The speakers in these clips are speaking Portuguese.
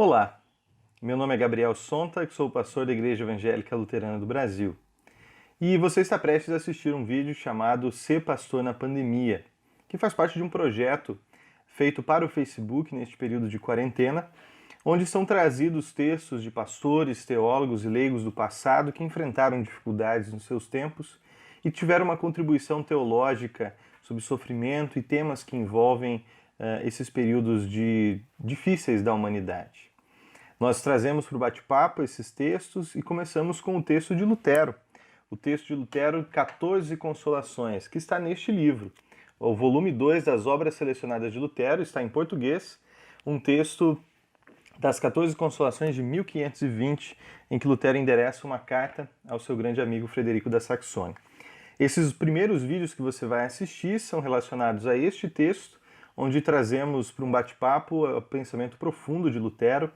Olá, meu nome é Gabriel Sontag, sou pastor da Igreja Evangélica Luterana do Brasil. E você está prestes a assistir um vídeo chamado Ser Pastor na Pandemia, que faz parte de um projeto feito para o Facebook neste período de quarentena, onde são trazidos textos de pastores, teólogos e leigos do passado que enfrentaram dificuldades nos seus tempos e tiveram uma contribuição teológica sobre sofrimento e temas que envolvem esses períodos difíceis da humanidade. Nós trazemos para o bate-papo esses textos e começamos com o texto de Lutero. O texto de Lutero, 14 Consolações, que está neste livro. O volume 2 das obras selecionadas de Lutero está em português, um texto das 14 Consolações de 1520, em que Lutero endereça uma carta ao seu grande amigo Frederico da Saxônia. Esses primeiros vídeos que você vai assistir são relacionados a este texto, onde trazemos para um bate-papo o pensamento profundo de Lutero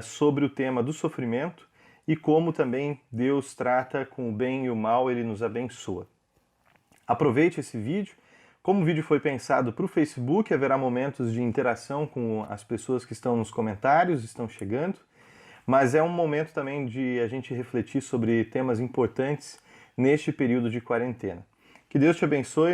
sobre o tema do sofrimento e como também Deus trata com o bem e o mal, Ele nos abençoa. Aproveite esse vídeo. Como o vídeo foi pensado para o Facebook, haverá momentos de interação com as pessoas que estão nos comentários, estão chegando, mas é um momento também de a gente refletir sobre temas importantes neste período de quarentena. Que Deus te abençoe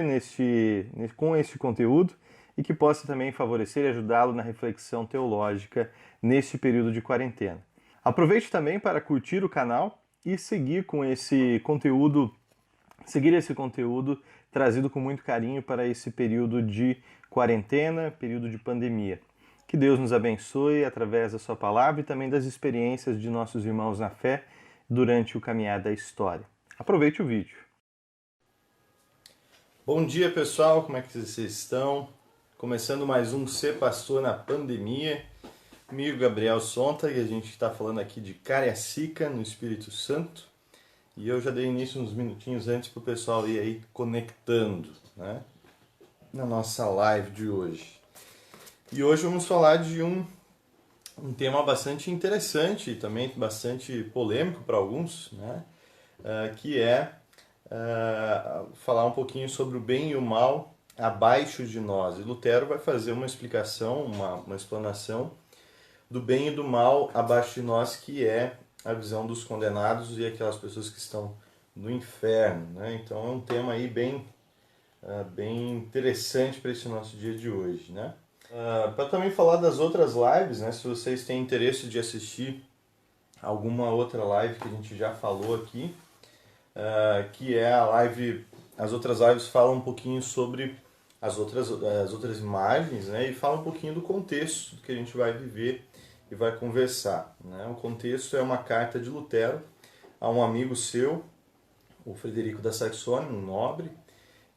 com este conteúdo e que possa também favorecer e ajudá-lo na reflexão teológica neste período de quarentena. Aproveite também para curtir o canal e seguir esse conteúdo trazido com muito carinho para esse período de quarentena, período de pandemia. Que Deus nos abençoe através da sua palavra e também das experiências de nossos irmãos na fé durante o caminhar da história. Aproveite o vídeo. Bom dia, pessoal, como é que vocês estão? Começando mais um Ser Pastor na Pandemia. Comigo, Gabriel Sontag, e a gente está falando aqui de Cariacica, no Espírito Santo. E eu já dei início uns minutinhos antes para o pessoal ir aí conectando, né, na nossa live de hoje. E hoje vamos falar de um tema bastante interessante e também bastante polêmico para alguns, né, que é falar um pouquinho sobre o bem e o mal abaixo de nós. E Lutero vai fazer uma explicação, uma explanação do bem e do mal abaixo de nós, que é a visão dos condenados e aquelas pessoas que estão no inferno, né? Então é um tema aí bem interessante para esse nosso dia de hoje, né? Para também falar das outras lives, né? Se vocês têm interesse de assistir alguma outra live que a gente já falou aqui, que é a live, as outras lives falam um pouquinho sobre as outras imagens, né? E falam um pouquinho do contexto que a gente vai viver e vai conversar, né? O contexto é uma carta de Lutero a um amigo seu, o Frederico da Saxônia, um nobre,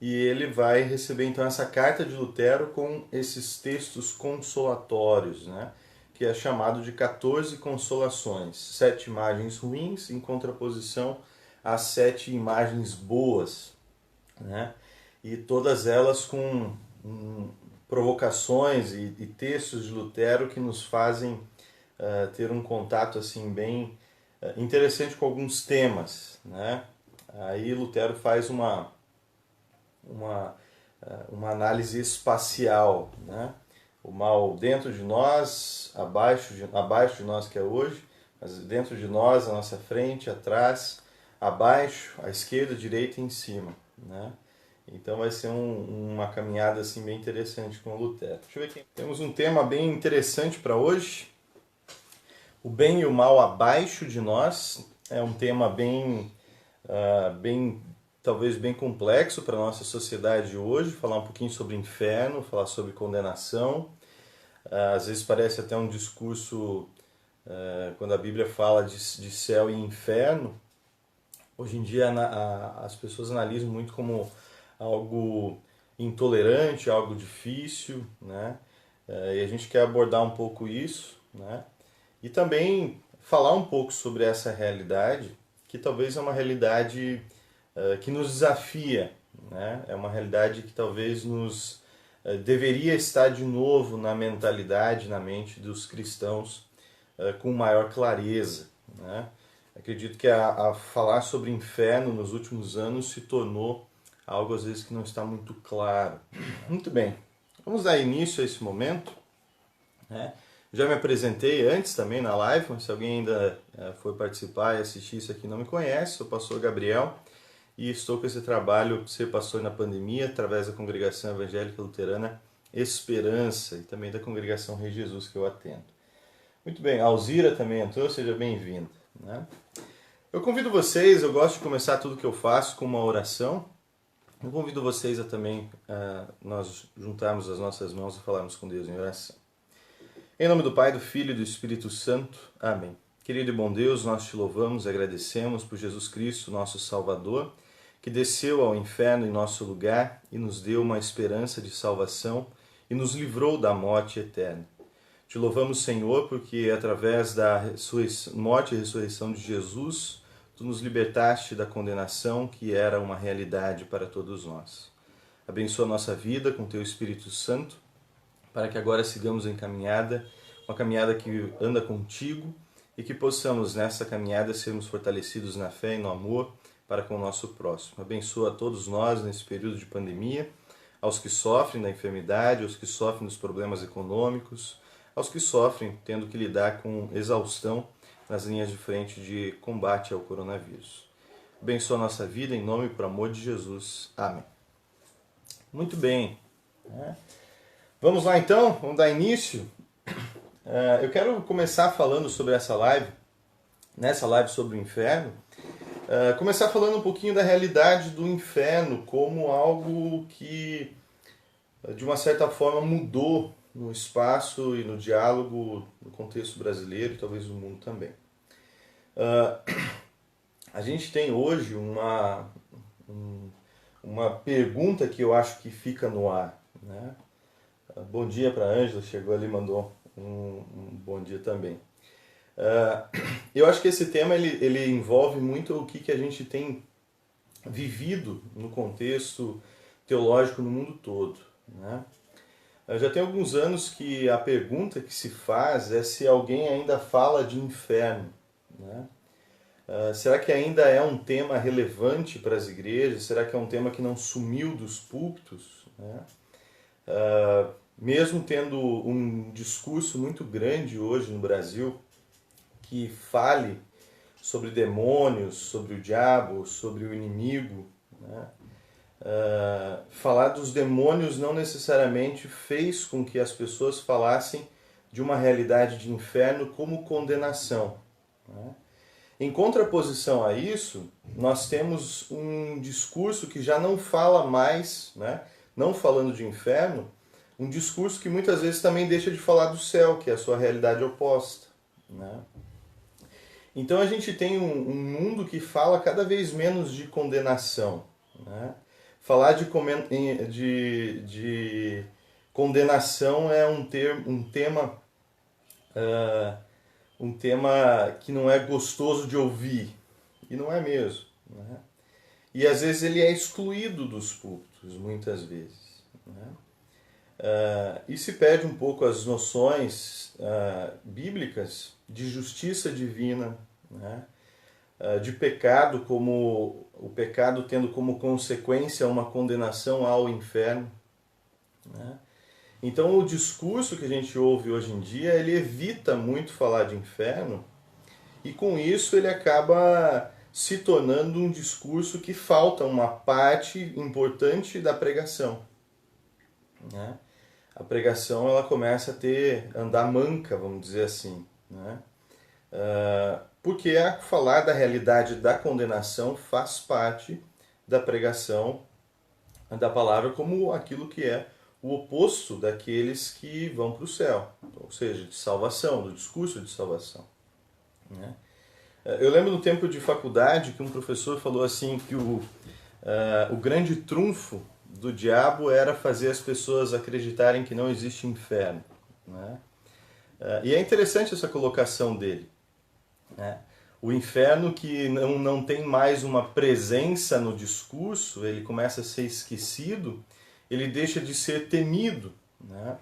e ele vai receber então essa carta de Lutero com esses textos consolatórios, né? Que é chamado de 14 Consolações, 7 imagens ruins em contraposição às 7 imagens boas, né? E todas elas com provocações e textos de Lutero que nos fazem ter um contato assim bem interessante com alguns temas, né? Aí Lutero faz uma análise espacial, né? O mal dentro de nós, abaixo de nós, que é hoje, mas dentro de nós, à nossa frente, atrás, abaixo, à esquerda, à direita e em cima, né? Então vai ser uma caminhada assim bem interessante com o Lutero. Deixa eu ver aqui. Temos um tema bem interessante para hoje. O bem e o mal abaixo de nós é um tema talvez bem complexo para a nossa sociedade hoje. Falar um pouquinho sobre inferno, falar sobre condenação. Às vezes parece até um discurso, quando a Bíblia fala de céu e inferno. Hoje em dia as pessoas analisam muito como algo intolerante, algo difícil, né? E a gente quer abordar um pouco isso, né? E também falar um pouco sobre essa realidade, que talvez é uma realidade que nos desafia, né? É uma realidade que talvez deveria estar de novo na mentalidade, na mente dos cristãos com maior clareza, né? Acredito que a falar sobre inferno nos últimos anos se tornou algo às vezes que não está muito claro. Muito bem, vamos dar início a esse momento, né? Já me apresentei antes também na live, mas se alguém ainda for participar e assistir isso aqui e não me conhece, sou o pastor Gabriel e estou com esse trabalho Ser Pastor na Pandemia, através da Congregação Evangélica Luterana Esperança e também da Congregação Rei Jesus que eu atendo. Muito bem, a Alzira também entrou, seja bem-vinda. Né? Eu convido vocês, eu gosto de começar tudo que eu faço com uma oração. Eu convido vocês a também nós juntarmos as nossas mãos e falarmos com Deus em oração. Em nome do Pai, do Filho e do Espírito Santo. Amém. Querido e bom Deus, nós te louvamos e agradecemos por Jesus Cristo, nosso Salvador, que desceu ao inferno em nosso lugar e nos deu uma esperança de salvação e nos livrou da morte eterna. Te louvamos, Senhor, porque através da morte e ressurreição de Jesus, tu nos libertaste da condenação que era uma realidade para todos nós. Abençoa a nossa vida com teu Espírito Santo, para que agora sigamos em caminhada, uma caminhada que anda contigo e que possamos nessa caminhada sermos fortalecidos na fé e no amor para com o nosso próximo. Abençoa a todos nós nesse período de pandemia, aos que sofrem da enfermidade, aos que sofrem dos problemas econômicos, aos que sofrem tendo que lidar com exaustão nas linhas de frente de combate ao coronavírus. Abençoa a nossa vida em nome e por amor de Jesus. Amém. Muito bem. Vamos lá então, vamos dar início. Eu quero começar falando sobre nessa live sobre o inferno, começar falando um pouquinho da realidade do inferno como algo que, de uma certa forma, mudou no espaço e no diálogo no contexto brasileiro e talvez no mundo também. A gente tem hoje uma pergunta que eu acho que fica no ar, né? Bom dia para a Ângela, chegou ali e mandou um bom dia também. Eu acho que esse tema ele envolve muito o que a gente tem vivido no contexto teológico no mundo todo. Né? Já tem alguns anos que a pergunta que se faz é se alguém ainda fala de inferno. Né? Será que ainda é um tema relevante para as igrejas? Será que é um tema que não sumiu dos púlpitos? Né? Mesmo tendo um discurso muito grande hoje no Brasil que fale sobre demônios, sobre o diabo, sobre o inimigo, né? Falar dos demônios não necessariamente fez com que as pessoas falassem de uma realidade de inferno como condenação. Né? Em contraposição a isso, nós temos um discurso que já não fala mais, né? Não falando de inferno, um discurso que muitas vezes também deixa de falar do céu, que é a sua realidade oposta. Né? Então a gente tem um mundo que fala cada vez menos de condenação. Né? Falar de condenação é um tema que não é gostoso de ouvir. E não é mesmo. Né? E às vezes ele é excluído dos púlpitos, muitas vezes. Né? E se perde um pouco as noções bíblicas de justiça divina, né? De pecado, como o pecado tendo como consequência uma condenação ao inferno. Né? Então o discurso que a gente ouve hoje em dia, ele evita muito falar de inferno e com isso ele acaba se tornando um discurso que falta uma parte importante da pregação. Né? A pregação ela começa a andar manca, vamos dizer assim. Né? Porque falar da realidade da condenação faz parte da pregação da palavra como aquilo que é o oposto daqueles que vão para o céu, ou seja, de salvação, do discurso de salvação. Né? Eu lembro no tempo de faculdade que um professor falou assim que o grande trunfo do diabo era fazer as pessoas acreditarem que não existe inferno. Né? E é interessante essa colocação dele. Né? O inferno que não tem mais uma presença no discurso, ele começa a ser esquecido, ele deixa de ser temido. Né?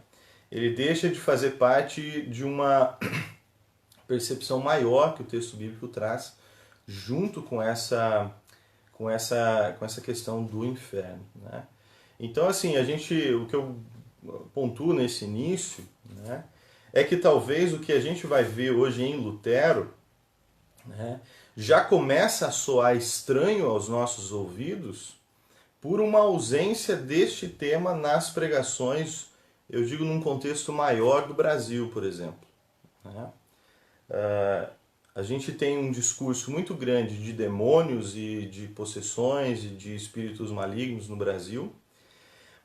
Ele deixa de fazer parte de uma percepção maior que o texto bíblico traz, junto com essa questão do inferno. Né? Então, assim, o que eu pontuo nesse início, né, é que talvez o que a gente vai ver hoje em Lutero, né, já começa a soar estranho aos nossos ouvidos por uma ausência deste tema nas pregações, eu digo num contexto maior do Brasil, por exemplo. Né? A gente tem um discurso muito grande de demônios e de possessões e de espíritos malignos no Brasil,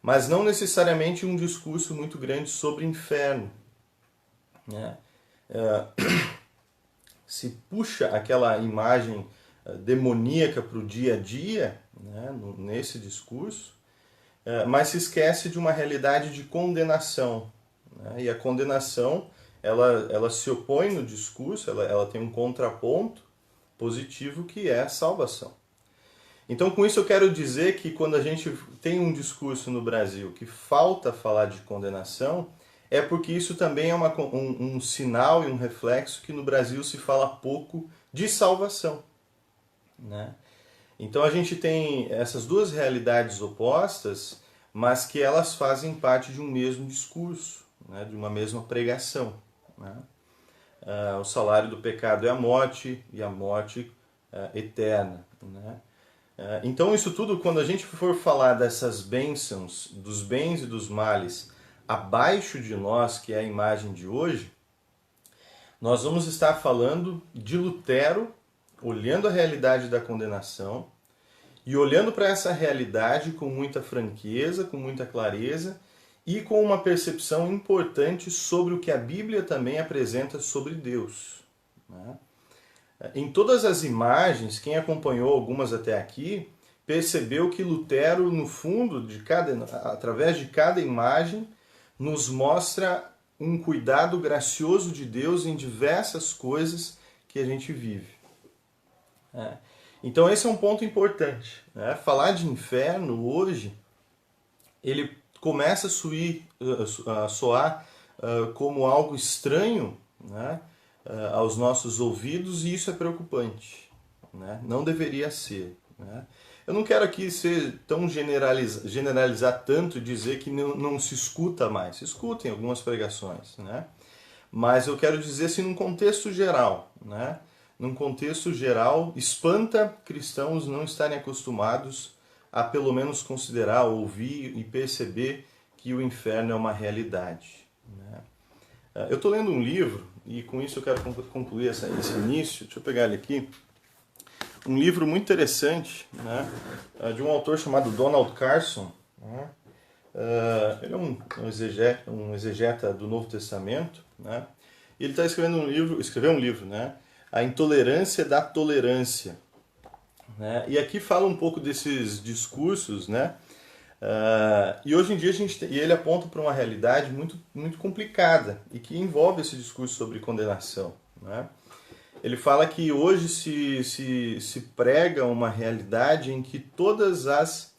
mas não necessariamente um discurso muito grande sobre inferno. Né? Se puxa aquela imagem demoníaca para o dia a dia, né, nesse discurso, mas se esquece de uma realidade de condenação. Né? E a condenação, ela se opõe no discurso, ela tem um contraponto positivo que é a salvação. Então, com isso eu quero dizer que quando a gente tem um discurso no Brasil que falta falar de condenação, é porque isso também é um sinal e um reflexo que no Brasil se fala pouco de salvação. Né? Então a gente tem essas duas realidades opostas, mas que elas fazem parte de um mesmo discurso, né? De uma mesma pregação. Né? O salário do pecado é a morte, e a morte eterna. Né? Então isso tudo, quando a gente for falar dessas bênçãos, dos bens e dos males, abaixo de nós, que é a imagem de hoje, nós vamos estar falando de Lutero, olhando a realidade da condenação e olhando para essa realidade com muita franqueza, com muita clareza e com uma percepção importante sobre o que a Bíblia também apresenta sobre Deus. Né? Em todas as imagens, quem acompanhou algumas até aqui, percebeu que Lutero, no fundo, através de cada imagem, nos mostra um cuidado gracioso de Deus em diversas coisas que a gente vive. Então esse é um ponto importante. Né? Falar de inferno hoje, ele começa a soar como algo estranho, né? Aos nossos ouvidos, e isso é preocupante. Né? Não deveria ser. Né? Eu não quero aqui ser tão generalizar tanto e dizer que não se escuta mais. Se escutem algumas pregações, né? Mas eu quero dizer assim, num contexto geral. Né? Num contexto geral, espanta cristãos não estarem acostumados a pelo menos considerar, ouvir e perceber que o inferno é uma realidade. Né? Eu estou lendo um livro, e com isso eu quero concluir esse início. Deixa eu pegar ele aqui. Um livro muito interessante, né, de um autor chamado Donald Carson. Né? Ele é um exegeta do Novo Testamento. Né? E ele está escreveu um livro, né? A Intolerância da Tolerância. Né? E aqui fala um pouco desses discursos, né? E hoje em dia ele aponta para uma realidade muito, muito complicada e que envolve esse discurso sobre condenação. Né? Ele fala que hoje se prega uma realidade em que todas as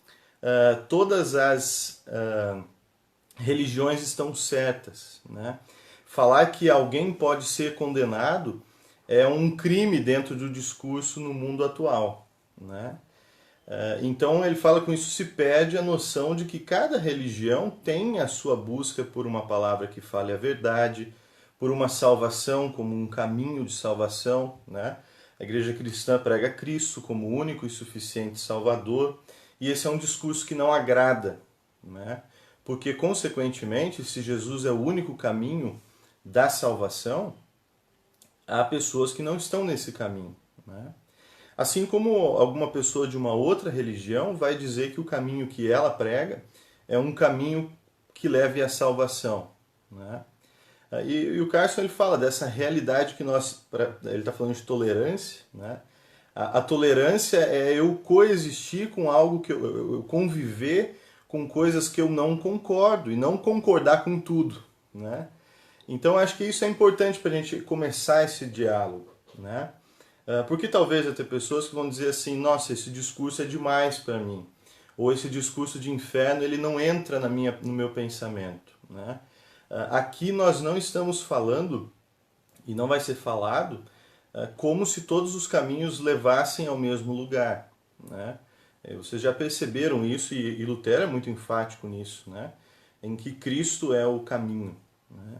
religiões estão certas. Né? Falar que alguém pode ser condenado é um crime dentro do discurso no mundo atual. Né? Então ele fala que com isso se perde a noção de que cada religião tem a sua busca por uma palavra que fale a verdade, por uma salvação como um caminho de salvação. Né? A igreja cristã prega Cristo como o único e suficiente Salvador, e esse é um discurso que não agrada, né? Porque, consequentemente, se Jesus é o único caminho da salvação, há pessoas que não estão nesse caminho. Né? Assim como alguma pessoa de uma outra religião vai dizer que o caminho que ela prega é um caminho que leve à salvação. Né? E o Carson ele fala dessa realidade que ele está falando de tolerância. Né? A tolerância é eu coexistir com algo que eu conviver com coisas que eu não concordo e não concordar com tudo. Né? Então acho que isso é importante para a gente começar esse diálogo. Né? Porque talvez vai ter pessoas que vão dizer assim, nossa, esse discurso é demais para mim. Ou esse discurso de inferno ele não entra no meu pensamento. Né? Aqui nós não estamos falando, e não vai ser falado, como se todos os caminhos levassem ao mesmo lugar. Né? Vocês já perceberam isso, e Lutero é muito enfático nisso, né? Em que Cristo é o caminho. Né?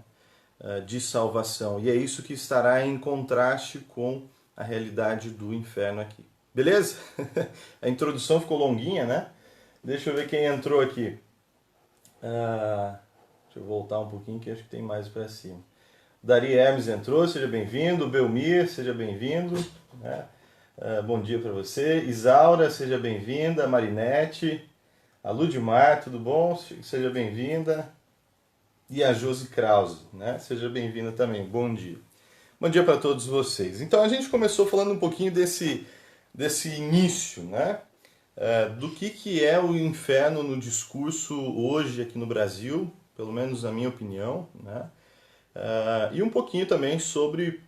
de salvação. E é isso que estará em contraste com a realidade do inferno aqui. Beleza? A introdução ficou longuinha, né? Deixa eu ver quem entrou aqui. Deixa eu voltar um pouquinho que acho que tem mais para cima. Dari Hermes entrou, seja bem-vindo. Belmir, seja bem-vindo. Né? Bom dia para você. Isaura, seja bem-vinda. Marinete. A Ludmar, tudo bom? Seja bem-vinda. E a Josi Krause, né? Seja bem-vinda também. Bom dia. Bom dia para todos vocês. Então a gente começou falando um pouquinho desse início, né? Do que é o inferno no discurso hoje aqui no Brasil, pelo menos na minha opinião, né? E um pouquinho também sobre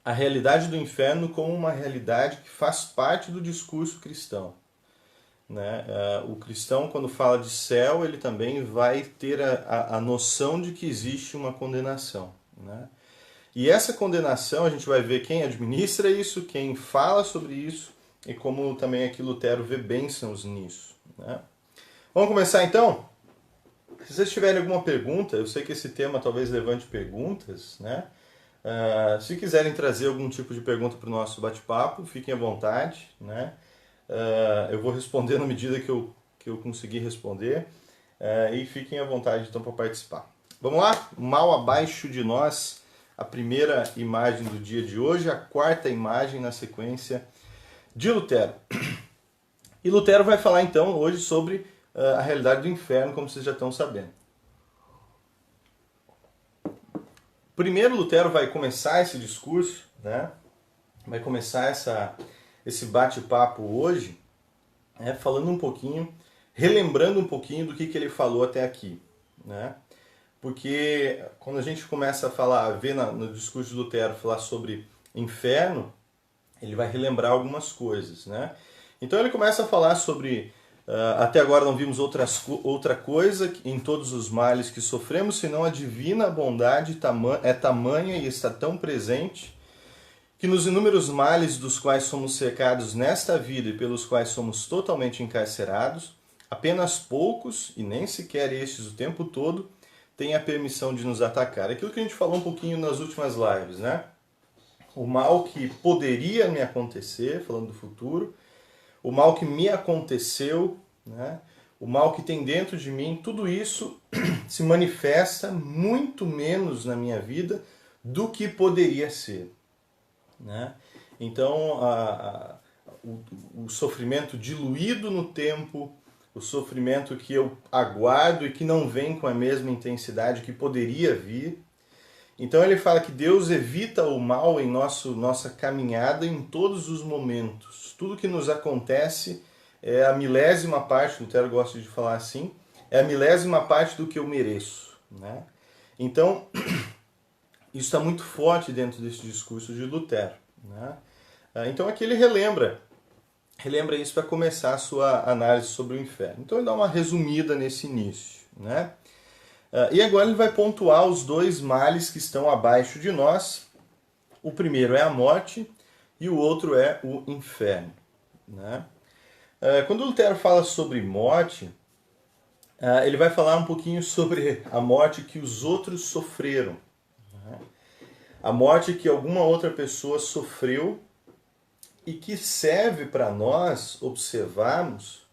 a realidade do inferno como uma realidade que faz parte do discurso cristão. Né? O cristão, quando fala de céu, ele também vai ter a noção de que existe uma condenação. Né? E essa condenação, a gente vai ver quem administra isso, quem fala sobre isso, e como também aqui Lutero vê bênçãos nisso. Né? Vamos começar então? Se vocês tiverem alguma pergunta, eu sei que esse tema talvez levante perguntas, né? Se quiserem trazer algum tipo de pergunta para o nosso bate-papo, fiquem à vontade, né? Eu vou responder na medida que eu conseguir responder, e fiquem à vontade então para participar. Vamos lá? Mal abaixo de nós, a primeira imagem do dia de hoje, a quarta imagem na sequência de Lutero. E Lutero vai falar então hoje sobre a realidade do inferno, como vocês já estão sabendo. Primeiro, Lutero vai começar esse discurso, né? Vai começar esse bate-papo hoje, falando um pouquinho, relembrando um pouquinho do que ele falou até aqui, né? Porque quando a gente começa a falar, ver no discurso de Lutero falar sobre inferno, ele vai relembrar algumas coisas, né? Então ele começa a falar sobre, até agora não vimos outra coisa em todos os males que sofremos, senão a divina bondade é tamanha e está tão presente, que nos inúmeros males dos quais somos cercados nesta vida e pelos quais somos totalmente encarcerados, apenas poucos, e nem sequer estes o tempo todo, têm a permissão de nos atacar. Aquilo que a gente falou um pouquinho nas últimas lives, né? O mal que poderia me acontecer, falando do futuro, o mal que me aconteceu, né? O mal que tem dentro de mim, tudo isso se manifesta muito menos na minha vida do que poderia ser. Né? Então, o sofrimento diluído no tempo, o sofrimento que eu aguardo e que não vem com a mesma intensidade que poderia vir. Então ele fala que Deus evita o mal em nossa caminhada em todos os momentos. Tudo que nos acontece é a milésima parte, Lutero gosta de falar assim, é a milésima parte do que eu mereço. Né? Então, isso está muito forte dentro desse discurso de Lutero. Né? Então aqui ele relembra isso para começar a sua análise sobre o inferno. Então ele dá uma resumida nesse início. Né? E agora ele vai pontuar os dois males que estão abaixo de nós. O primeiro é a morte e o outro é o inferno. Né? Quando Lutero fala sobre morte, ele vai falar um pouquinho sobre a morte que os outros sofreram. Né? A morte que alguma outra pessoa sofreu e que serve para nós observarmos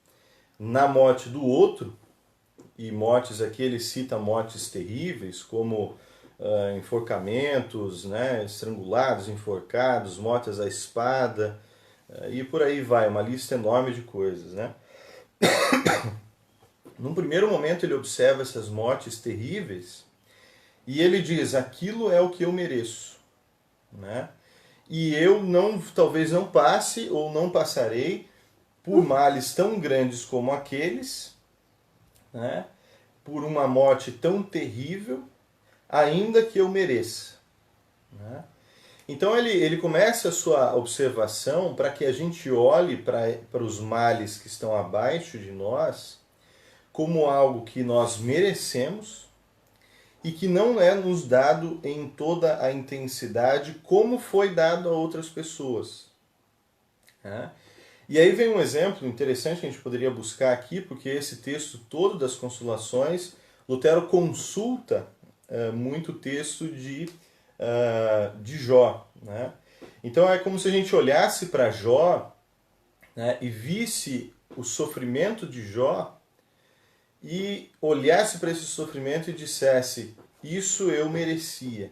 na morte do outro, e mortes aqui ele cita mortes terríveis, como enforcamentos, né, estrangulados, enforcados, mortes à espada, e por aí vai, uma lista enorme de coisas. Né? Num primeiro momento ele observa essas mortes terríveis e ele diz, aquilo é o que eu mereço. Né? E eu talvez não passe ou não passarei por males tão grandes como aqueles, né? Por uma morte tão terrível, ainda que eu mereça. Né? Então ele começa a sua observação para que a gente olhe para os males que estão abaixo de nós como algo que nós merecemos e que não é nos dado em toda a intensidade como foi dado a outras pessoas. Né? E aí vem um exemplo interessante que a gente poderia buscar aqui, porque esse texto todo das Consolações, Lutero consulta muito o texto de Jó, né? Então é como se a gente olhasse para Jó, né, e visse o sofrimento de Jó e olhasse para esse sofrimento e dissesse: isso eu merecia,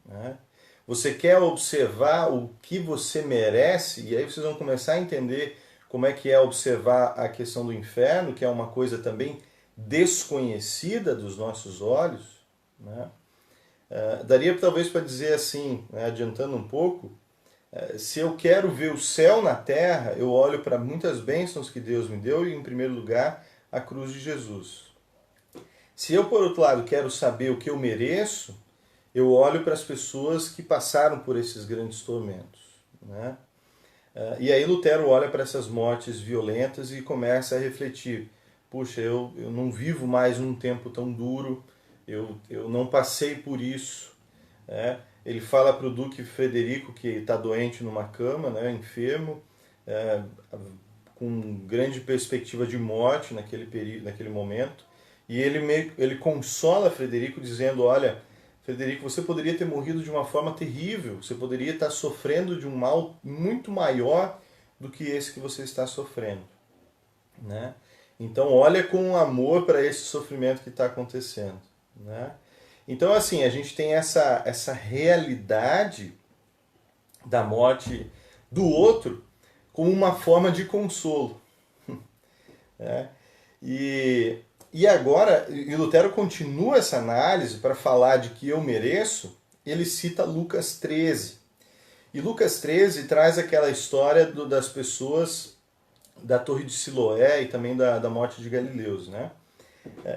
né? Você quer observar o que você merece, e aí vocês vão começar a entender como é que é observar a questão do inferno, que é uma coisa também desconhecida dos nossos olhos, né? Daria talvez para dizer assim, né, adiantando um pouco, se eu quero ver o céu na terra, eu olho para muitas bênçãos que Deus me deu e, em primeiro lugar, a cruz de Jesus. Se eu, por outro lado, quero saber o que eu mereço, eu olho para as pessoas que passaram por esses grandes tormentos, né? E aí Lutero olha para essas mortes violentas e começa a refletir: puxa, eu não vivo mais num tempo tão duro, eu não passei por isso, né? Ele fala para o Duque Frederico, que está doente numa cama, né, enfermo, é, com grande perspectiva de morte naquele período, naquele momento, e ele consola Frederico dizendo: olha, Frederico, você poderia ter morrido de uma forma terrível, você poderia estar sofrendo de um mal muito maior do que esse que você está sofrendo, né? Então olha com amor para esse sofrimento que está acontecendo, né? Então, assim, a gente tem essa realidade da morte do outro como uma forma de consolo, né? E agora, e Lutero continua essa análise para falar de que eu mereço, ele cita Lucas 13. E Lucas 13 traz aquela história das pessoas da Torre de Siloé e também da morte de Galileus, né?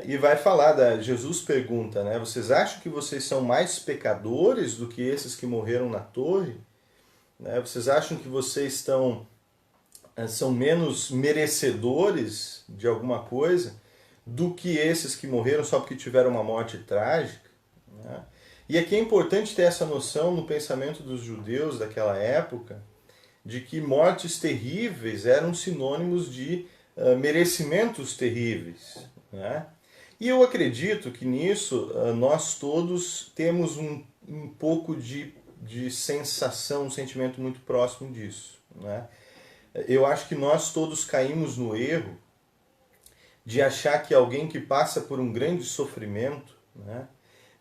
E vai falar, Jesus pergunta, né? Vocês acham que vocês são mais pecadores do que esses que morreram na torre? Né? Vocês acham que vocês são menos merecedores de alguma coisa do que esses que morreram só porque tiveram uma morte trágica? Né? E aqui é importante ter essa noção no pensamento dos judeus daquela época, de que mortes terríveis eram sinônimos de merecimentos terríveis, né? E eu acredito que nisso nós todos temos um pouco de sensação, um sentimento muito próximo disso, né? Eu acho que nós todos caímos no erro de achar que alguém que passa por um grande sofrimento, né,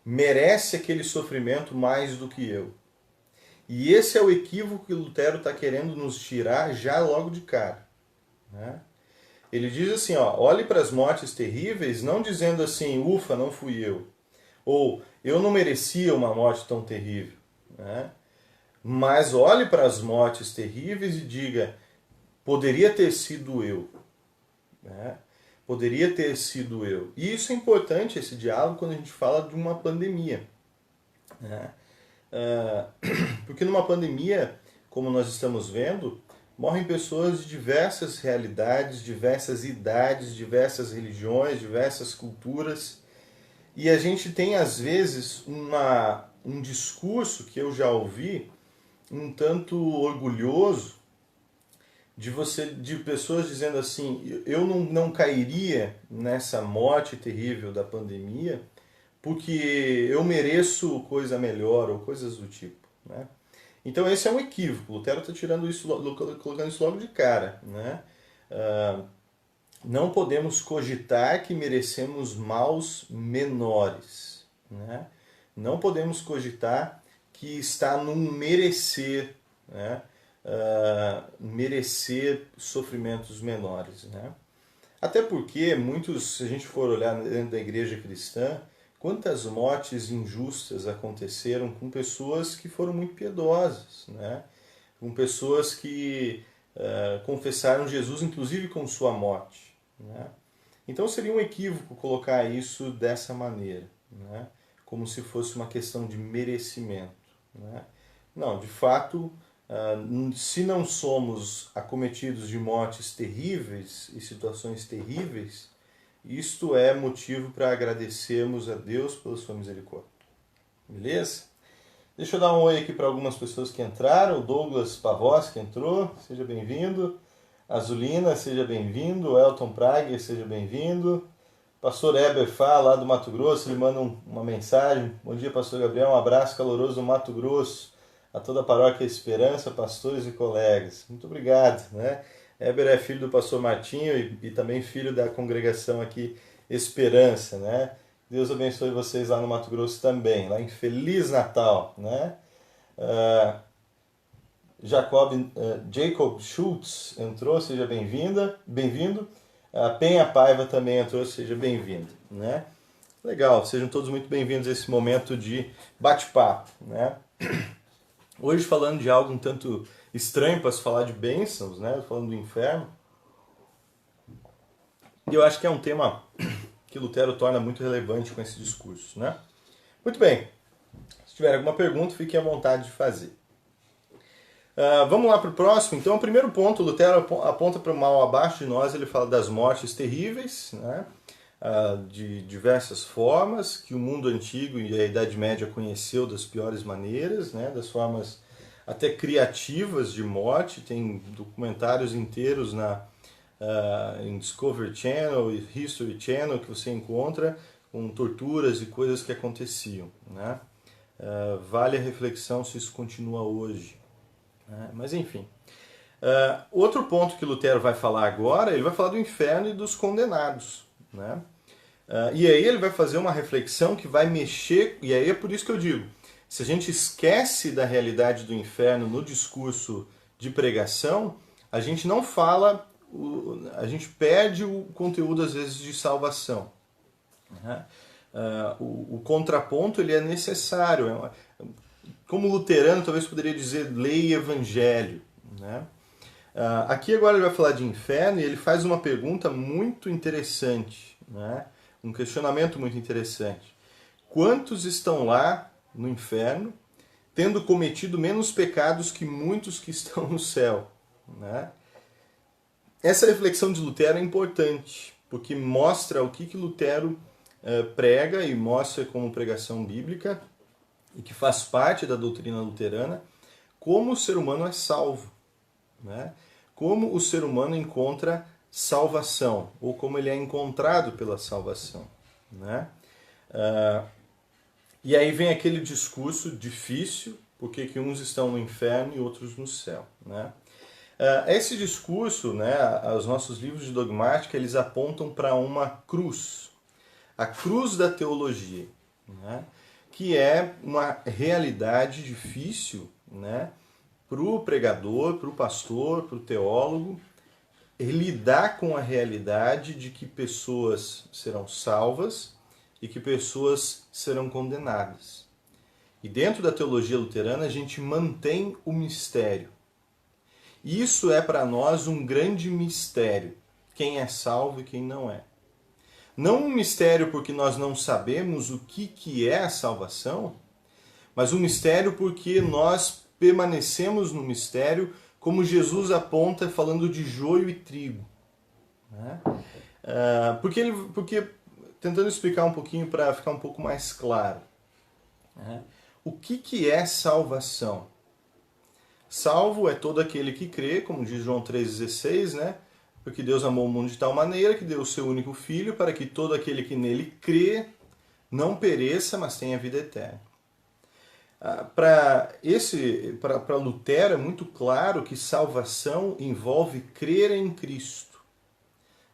merece aquele sofrimento mais do que eu. E esse é o equívoco que Lutero está querendo nos tirar já logo de cara, né? Ele diz assim, ó, olhe para as mortes terríveis, não dizendo assim, ufa, não fui eu, ou eu não merecia uma morte tão terrível, né? Mas olhe para as mortes terríveis e diga, poderia ter sido eu, né? Poderia ter sido eu. E isso é importante, esse diálogo, quando a gente fala de uma pandemia, né? Porque numa pandemia, como nós estamos vendo, morrem pessoas de diversas realidades, diversas idades, diversas religiões, diversas culturas. E a gente tem, às vezes, um discurso que eu já ouvi, um tanto orgulhoso, de pessoas dizendo assim, eu não cairia nessa morte terrível da pandemia porque eu mereço coisa melhor ou coisas do tipo, né? Então esse é um equívoco. Lutero está tirando isso, colocando isso logo de cara, né? Não podemos cogitar que merecemos maus menores, né? Não podemos cogitar que está num merecer, né? Merecer sofrimentos menores, né? Até porque muitos, se a gente for olhar dentro da igreja cristã, quantas mortes injustas aconteceram com pessoas que foram muito piedosas, né? Com pessoas que confessaram Jesus, inclusive com sua morte, né? Então seria um equívoco colocar isso dessa maneira, né? Como se fosse uma questão de merecimento, né? Não, de fato, se não somos acometidos de mortes terríveis e situações terríveis, isto é motivo para agradecermos a Deus pela sua misericórdia. Beleza? Deixa eu dar um oi aqui para algumas pessoas que entraram. O Douglas Pavos, que entrou, seja bem-vindo. Azulina, seja bem-vindo. Elton Prager, seja bem-vindo. Pastor Heber fala lá do Mato Grosso, ele manda uma mensagem. Bom dia, pastor Gabriel, um abraço caloroso do Mato Grosso, a toda a paróquia Esperança, pastores e colegas. Muito obrigado, né? Heber é filho do pastor Martinho e também filho da congregação aqui Esperança, né? Deus abençoe vocês lá no Mato Grosso também, lá em Feliz Natal, né? Jacob Schultz entrou, seja bem-vindo. A Penha Paiva também entrou, seja bem-vindo, né? Legal, sejam todos muito bem-vindos a esse momento de bate-papo, né? Hoje falando de algo um tanto estranho para se falar de bênçãos, né? Falando do inferno. E eu acho que é um tema que Lutero torna muito relevante com esse discurso, né? Muito bem, se tiver alguma pergunta, fiquem à vontade de fazer. Vamos lá para o próximo. Então, o primeiro ponto, Lutero aponta para o mal abaixo de nós, ele fala das mortes terríveis, né? De diversas formas, que o mundo antigo e a Idade Média conheceu das piores maneiras, né? Das formas até criativas de morte. Tem documentários inteiros em Discovery Channel e History Channel que você encontra com torturas e coisas que aconteciam, né? Vale a reflexão se isso continua hoje. Mas enfim. Outro ponto que Lutero vai falar agora, ele vai falar do inferno e dos condenados, né? E aí ele vai fazer uma reflexão que vai mexer, e aí é por isso que eu digo, se a gente esquece da realidade do inferno no discurso de pregação, a gente não fala, a gente perde o conteúdo às vezes de salvação, né? O contraponto ele é necessário, como luterano, talvez poderia dizer lei e evangelho, né? Aqui agora ele vai falar de inferno e ele faz uma pergunta muito interessante, né? Um questionamento muito interessante. Quantos estão lá no inferno, tendo cometido menos pecados que muitos que estão no céu, né? Essa reflexão de Lutero é importante, porque mostra o que Lutero prega e mostra como pregação bíblica, e que faz parte da doutrina luterana, como o ser humano é salvo, né? Como o ser humano encontra salvação, ou como ele é encontrado pela salvação, né? E aí vem aquele discurso difícil, porque que uns estão no inferno e outros no céu, né? Esse discurso, né, os nossos livros de dogmática, eles apontam para uma cruz, a cruz da teologia, né? Que é uma realidade difícil, né, para o pregador, para o pastor, para o teólogo, lidar com a realidade de que pessoas serão salvas e que pessoas serão condenadas. E dentro da teologia luterana a gente mantém o mistério. Isso é para nós um grande mistério, quem é salvo e quem não é. Não um mistério porque nós não sabemos o que é a salvação, mas um mistério porque nós permanecemos no mistério, como Jesus aponta falando de joio e trigo, né? Porque tentando explicar um pouquinho para ficar um pouco mais claro, né? O que é salvação? Salvo é todo aquele que crê, como diz João 3,16, né? Porque Deus amou o mundo de tal maneira que deu o seu único Filho para que todo aquele que nele crê não pereça, mas tenha vida eterna. Para Lutero é muito claro que salvação envolve crer em Cristo.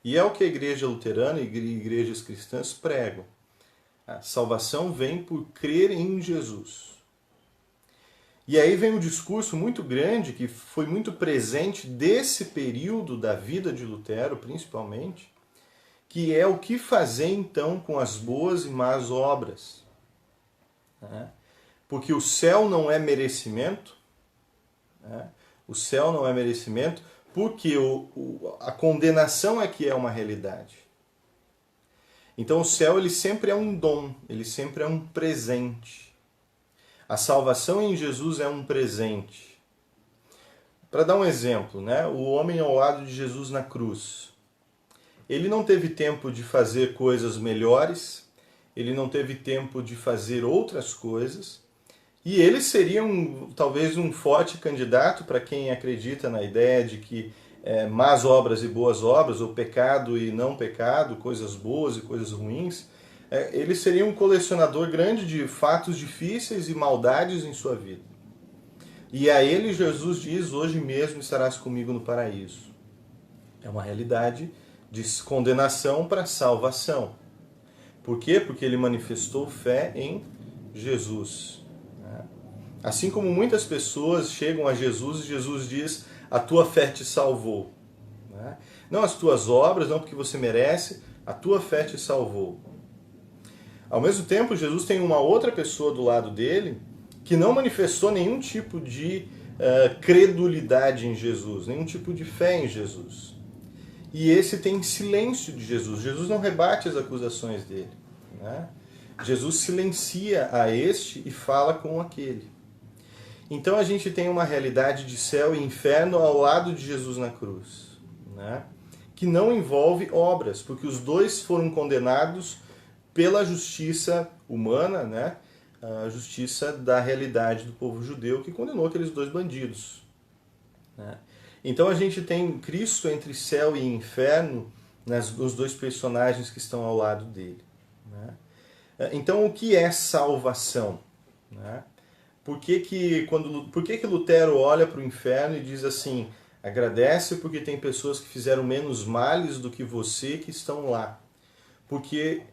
E é o que a igreja luterana e igrejas cristãs pregam. A salvação vem por crer em Jesus. E aí vem um discurso muito grande, que foi muito presente desse período da vida de Lutero, principalmente, que é o que fazer então com as boas e más obras, né? Porque o céu não é merecimento, né? O céu não é merecimento, porque a condenação é que é uma realidade. Então o céu ele sempre é um dom, ele sempre é um presente. A salvação em Jesus é um presente. Para dar um exemplo, né? O homem ao lado de Jesus na cruz. Ele não teve tempo de fazer coisas melhores, ele não teve tempo de fazer outras coisas, e ele seria talvez um forte candidato para quem acredita na ideia de que más obras e boas obras, ou pecado e não pecado, coisas boas e coisas ruins, ele seria um colecionador grande de fatos difíceis e maldades em sua vida. E a ele Jesus diz: hoje mesmo estarás comigo no paraíso. É uma realidade de condenação para salvação. Por quê? Porque ele manifestou fé em Jesus. Assim como muitas pessoas chegam a Jesus e Jesus diz: a tua fé te salvou. Não as tuas obras, não porque você merece, a tua fé te salvou. Ao mesmo tempo, Jesus tem uma outra pessoa do lado dele que não manifestou nenhum tipo de credulidade em Jesus, nenhum tipo de fé em Jesus. E esse tem silêncio de Jesus. Jesus não rebate as acusações dele. Jesus silencia a este e fala com aquele. Então a gente tem uma realidade de céu e inferno ao lado de Jesus na cruz, que não envolve obras, porque os dois foram condenados pela justiça humana, a justiça da realidade do povo judeu, que condenou aqueles dois bandidos. Então a gente tem Cristo entre céu e inferno nos dois personagens que estão ao lado dele. Então o que é salvação? Por que Lutero olha para o inferno e diz assim: agradece porque tem pessoas que fizeram menos males do que você que estão lá? Porque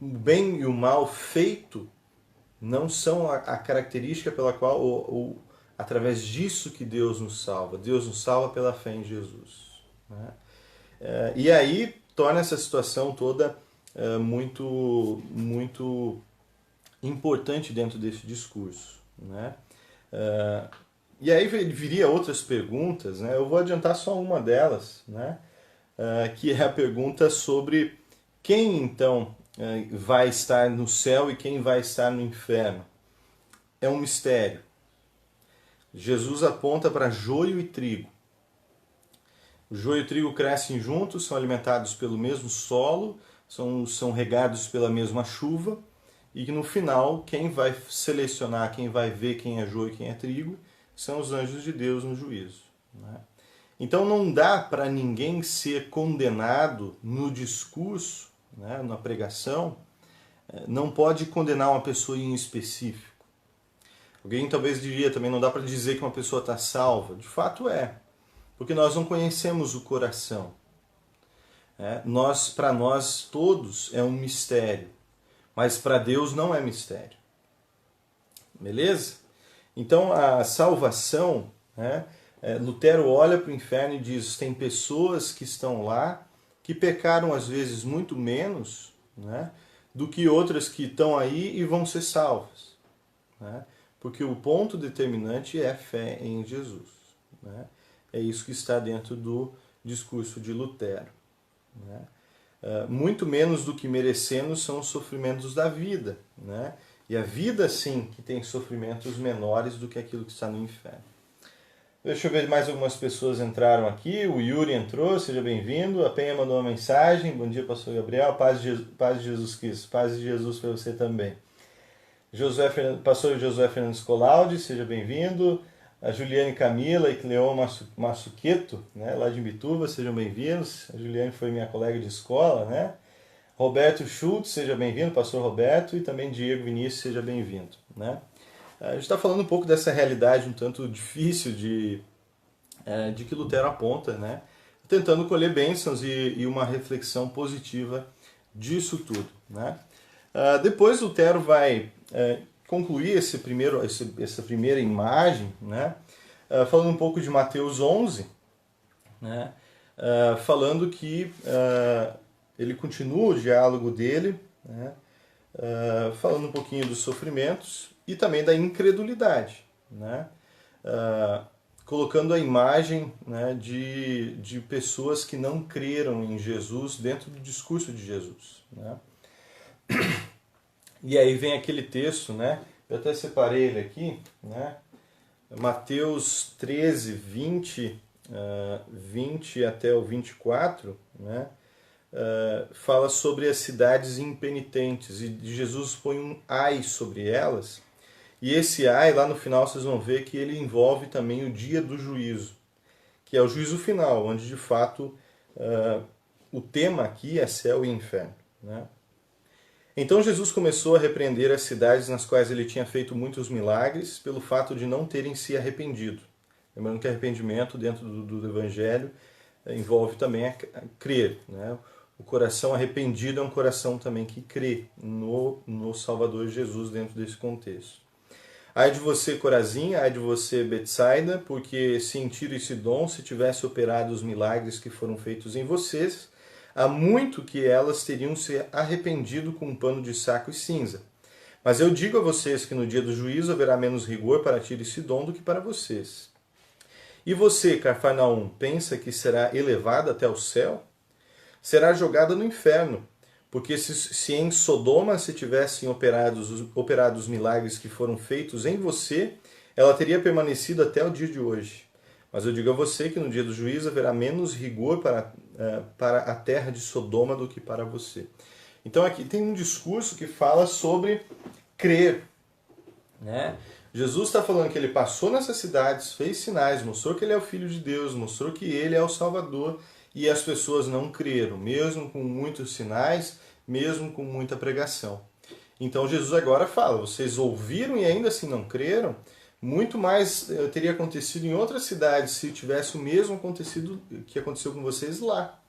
o bem e o mal feito não são a característica pela qual, ou através disso que Deus nos salva. Deus nos salva pela fé em Jesus. E aí torna essa situação toda muito, muito importante dentro desse discurso. E aí viria outras perguntas, eu vou adiantar só uma delas, que é a pergunta sobre quem então vai estar no céu e quem vai estar no inferno. É um mistério. Jesus aponta para joio e trigo. O joio e o trigo crescem juntos, são alimentados pelo mesmo solo, são regados pela mesma chuva, e que no final quem vai selecionar, quem vai ver quem é joio e quem é trigo, são os anjos de Deus no juízo. Então não dá para ninguém ser condenado no discurso, na pregação, não pode condenar uma pessoa em específico. Alguém talvez diria também, não dá para dizer que uma pessoa está salva. De fato é, porque nós não conhecemos o coração. Para nós todos é um mistério, mas para Deus não é mistério. Beleza? Então a salvação, Lutero olha para o inferno e diz: tem pessoas que estão lá que pecaram às vezes muito menos do que outras que estão aí e vão ser salvas. Porque o ponto determinante é a fé em Jesus. É isso que está dentro do discurso de Lutero. Muito menos do que merecemos são os sofrimentos da vida. E a vida, sim, que tem sofrimentos menores do que aquilo que está no inferno. Deixa eu ver, mais algumas pessoas entraram aqui. O Yuri entrou, seja bem-vindo. A Penha mandou uma mensagem: bom dia, pastor Gabriel, paz de Jesus Cristo, paz de Jesus para você também. Pastor Josué Fernandes Colaldi, seja bem-vindo. A Juliane Camila e Cleon Massuqueto, lá de Imbituba, sejam bem-vindos. A Juliane foi minha colega de escola, Roberto Schultz, seja bem-vindo, pastor Roberto, e também Diego Vinícius, seja bem-vindo. A gente está falando um pouco dessa realidade um tanto difícil de que Lutero aponta, tentando colher bênçãos e uma reflexão positiva disso tudo. Depois Lutero vai concluir essa primeira imagem, falando um pouco de Mateus 11, falando que ele continua o diálogo dele, falando um pouquinho dos sofrimentos e também da incredulidade, colocando a imagem de pessoas que não creram em Jesus dentro do discurso de Jesus. E aí vem aquele texto, eu até separei ele aqui, Mateus 13, 20 até o 24, fala sobre as cidades impenitentes, e Jesus põe um ai sobre elas, e esse ai, lá no final vocês vão ver que ele envolve também o dia do juízo, que é o juízo final, onde de fato o tema aqui é céu e inferno, né? Então Jesus começou a repreender as cidades nas quais ele tinha feito muitos milagres pelo fato de não terem se arrependido. Lembrando que arrependimento dentro do Evangelho envolve também a crer, né? O coração arrependido é um coração também que crê no Salvador Jesus dentro desse contexto. Ai de você, Corazim, ai de você, Betsaida, porque se em Tiro e Sidom se tivesse operado os milagres que foram feitos em vocês, há muito que elas teriam se arrependido com um pano de saco e cinza. Mas eu digo a vocês que no dia do juízo haverá menos rigor para Tiro e Sidom do que para vocês. E você, Cafarnaum, pensa que será elevada até o céu? Será jogada no inferno. Porque se em Sodoma se tivessem operado os milagres que foram feitos em você, ela teria permanecido até o dia de hoje. Mas eu digo a você que no dia do juízo haverá menos rigor para a terra de Sodoma do que para você. Então aqui tem um discurso que fala sobre crer, né? Jesus está falando que ele passou nessas cidades, fez sinais, mostrou que ele é o Filho de Deus, mostrou que ele é o Salvador, e as pessoas não creram, mesmo com muitos sinais, mesmo com muita pregação. Então Jesus agora fala, vocês ouviram e ainda assim não creram? Muito mais teria acontecido em outras cidades se tivesse o mesmo acontecido que aconteceu com vocês lá.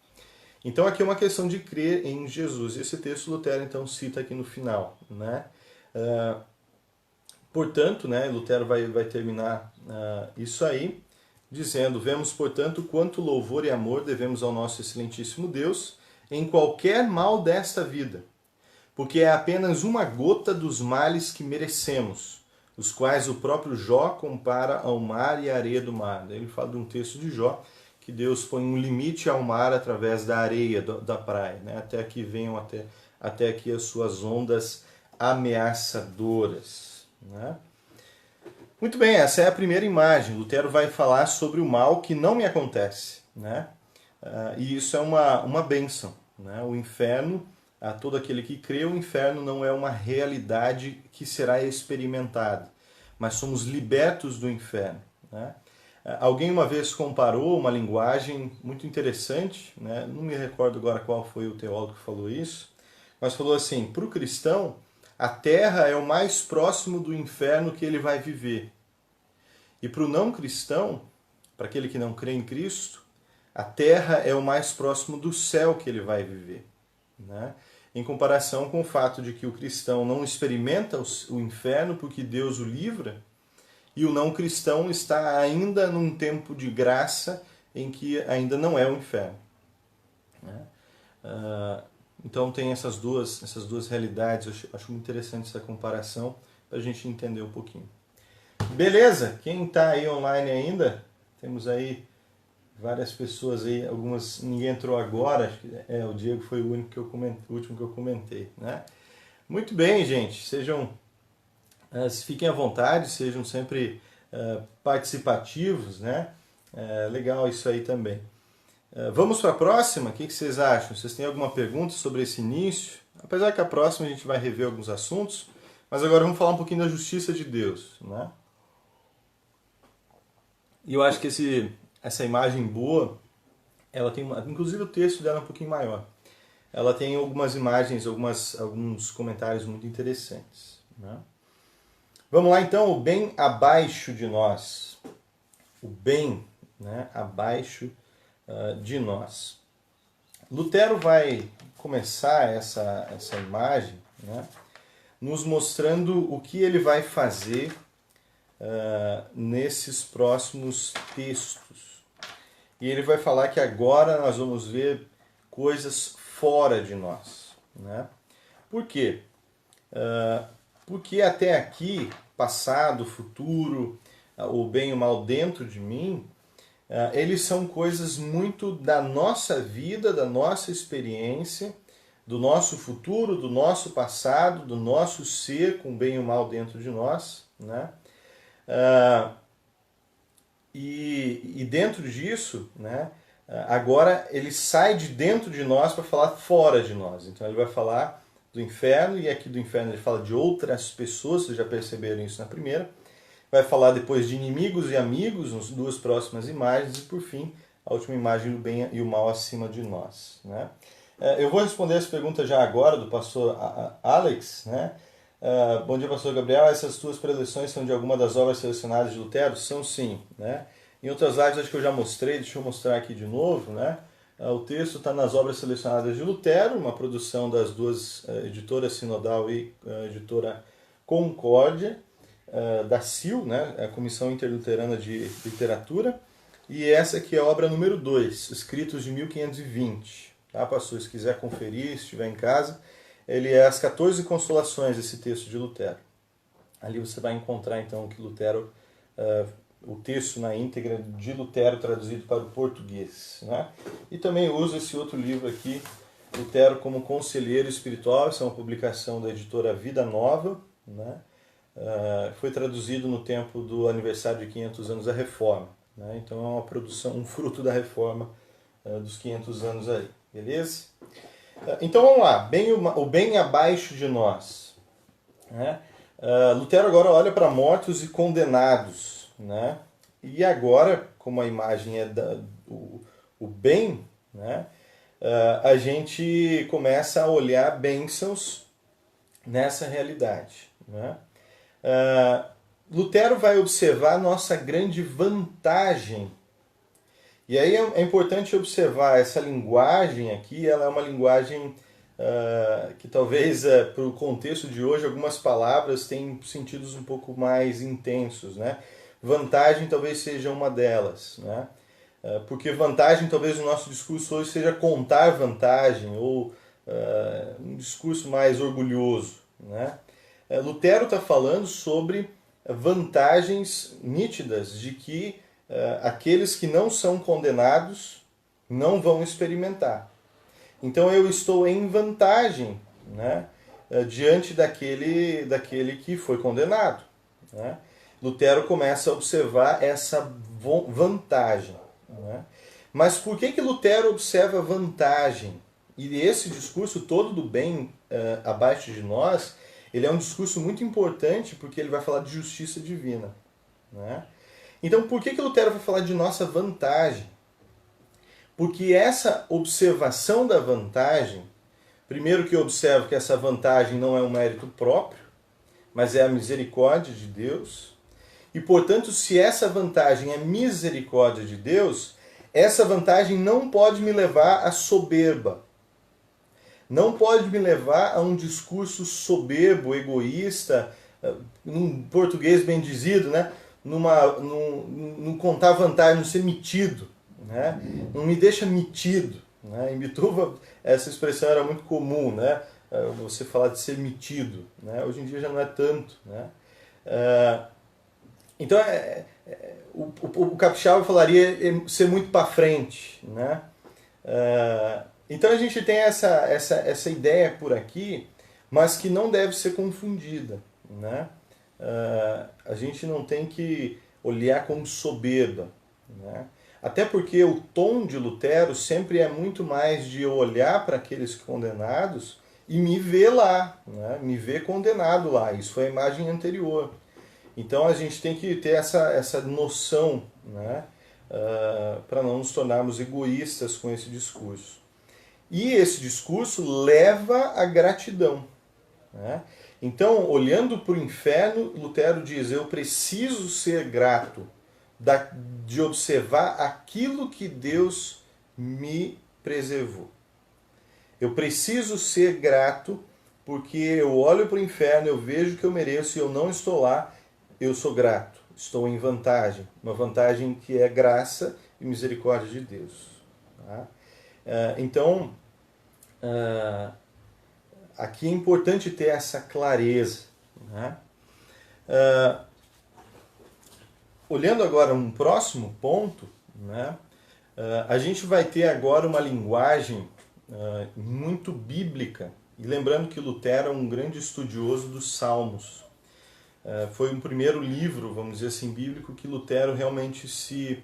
Então aqui é uma questão de crer em Jesus. Esse texto Lutero então cita aqui no final, né? Portanto, né, Lutero vai terminar isso aí, dizendo, vemos, portanto, quanto louvor e amor devemos ao nosso excelentíssimo Deus em qualquer mal desta vida, porque é apenas uma gota dos males que merecemos, os quais o próprio Jó compara ao mar e à areia do mar. Ele fala de um texto de Jó, que Deus põe um limite ao mar através da areia da praia, né? Até que venham até aqui as suas ondas ameaçadoras, né? Muito bem, essa é a primeira imagem. Lutero vai falar sobre o mal que não me acontece, né? E isso é uma bênção, né? O inferno, a todo aquele que crê, o inferno não é uma realidade que será experimentada, mas somos libertos do inferno, né? Alguém uma vez comparou uma linguagem muito interessante, né? Não me recordo agora qual foi o teólogo que falou isso, mas falou assim, para o cristão, a terra é o mais próximo do inferno que ele vai viver. E para o não cristão, para aquele que não crê em Cristo, a terra é o mais próximo do céu que ele vai viver, né? Em comparação com o fato de que o cristão não experimenta o inferno porque Deus o livra, e o não cristão está ainda num tempo de graça em que ainda não é o inferno, né? Então tem essas duas realidades. Eu acho muito interessante essa comparação para a gente entender um pouquinho. Beleza? Quem está aí online ainda? Temos aí várias pessoas aí, algumas ninguém entrou agora. Acho que o Diego foi o único que o último que eu comentei, né? Muito bem, gente. Fiquem à vontade, sejam sempre participativos, né? Legal isso aí também. Vamos para a próxima? O que vocês acham? Vocês têm alguma pergunta sobre esse início? Apesar que a próxima a gente vai rever alguns assuntos, mas agora vamos falar um pouquinho da justiça de Deus, né? E eu acho que essa imagem boa, ela tem inclusive o texto dela é um pouquinho maior. Ela tem algumas imagens, alguns comentários muito interessantes, né? Vamos lá então, o bem abaixo de nós. O bem, né, abaixo de nós. Lutero vai começar essa imagem, né, nos mostrando o que ele vai fazer nesses próximos textos. E ele vai falar que agora nós vamos ver coisas fora de nós, né? Por quê? Porque até aqui, passado, futuro, o bem e o mal dentro de mim, eles são coisas muito da nossa vida, da nossa experiência, do nosso futuro, do nosso passado, do nosso ser com o bem e o mal dentro de nós, né? E dentro disso, né, agora ele sai de dentro de nós para falar fora de nós. Então ele vai falar do inferno, e aqui do inferno ele fala de outras pessoas, vocês já perceberam isso na primeira, vai falar depois de inimigos e amigos, nas duas próximas imagens, e por fim, a última imagem do bem e o mal acima de nós. Né? Eu vou responder essa pergunta já agora do pastor Alex. Né? Bom dia, pastor Gabriel. Essas tuas preleções são de alguma das obras selecionadas de Lutero? São sim. Né? Em outras lives acho que eu já mostrei, deixa eu mostrar aqui de novo. Né? O texto está nas obras selecionadas de Lutero, uma produção das duas editoras Sinodal e editora Concórdia, da CIL, né? A Comissão Interluterana de Literatura. E essa aqui é a obra número 2, escritos de 1520. Tá, pastor? Se quiser conferir, se estiver em casa, ele é as 14 consolações, esse texto de Lutero. Ali você vai encontrar, então, que Lutero, o texto na íntegra de Lutero traduzido para o português. Né? E também uso esse outro livro aqui, Lutero como Conselheiro Espiritual. Essa é uma publicação da editora Vida Nova. Né? Foi traduzido no tempo do aniversário de 500 anos da Reforma. Né? Então é uma produção, um fruto da Reforma dos 500 anos aí, beleza? Então vamos lá, o bem abaixo de nós. Né? Lutero agora olha para mortos e condenados. Né? E agora, como a imagem é o bem, né? A gente começa a olhar bênçãos nessa realidade. Né? Lutero vai observar nossa grande vantagem. E aí é importante observar essa linguagem aqui, ela é uma linguagem que talvez, para o contexto de hoje, algumas palavras têm sentidos um pouco mais intensos. Né? Vantagem talvez seja uma delas. Né? Porque vantagem talvez no nosso discurso hoje seja contar vantagem, ou um discurso mais orgulhoso. Né? Lutero está falando sobre vantagens nítidas de que aqueles que não são condenados não vão experimentar. Então eu estou em vantagem, né, diante daquele que foi condenado. Né? Lutero começa a observar essa vantagem. Né? Mas por que Lutero observa vantagem? E esse discurso todo do bem abaixo de nós, ele é um discurso muito importante porque ele vai falar de justiça divina. Né? Então, por que Lutero vai falar de nossa vantagem? Porque essa observação da vantagem, primeiro que eu observo que essa vantagem não é um mérito próprio, mas é a misericórdia de Deus. E, portanto, se essa vantagem é misericórdia de Deus, essa vantagem não pode me levar à soberba. Não pode me levar a um discurso soberbo, egoísta, num português bem dizido, né? Não contar vantagem, não ser metido. Né? Não me deixa metido. Né? Em Bituva, essa expressão era muito comum, né? Você falar de ser metido. Né? Hoje em dia já não é tanto. Né? Então, o capixaba falaria ser muito para frente. Né? Então a gente tem essa ideia por aqui, mas que não deve ser confundida. Né? A gente não tem que olhar como soberba. Né? Até porque o tom de Lutero sempre é muito mais de eu olhar para aqueles condenados e me ver lá, né? Me ver condenado lá. Isso foi a imagem anterior. Então a gente tem que ter essa noção, né? Para não nos tornarmos egoístas com esse discurso. E esse discurso leva à gratidão. Né? Então, olhando para o inferno, Lutero diz, eu preciso ser grato de observar aquilo que Deus me preservou. Eu preciso ser grato porque eu olho para o inferno, eu vejo que eu mereço e eu não estou lá, eu sou grato. Estou em vantagem. Uma vantagem que é graça e misericórdia de Deus. Tá? Então, aqui é importante ter essa clareza. Né? Olhando agora um próximo ponto, né? A gente vai ter agora uma linguagem muito bíblica. E lembrando que Lutero é um grande estudioso dos Salmos. Foi um primeiro livro, vamos dizer assim, bíblico, que Lutero realmente se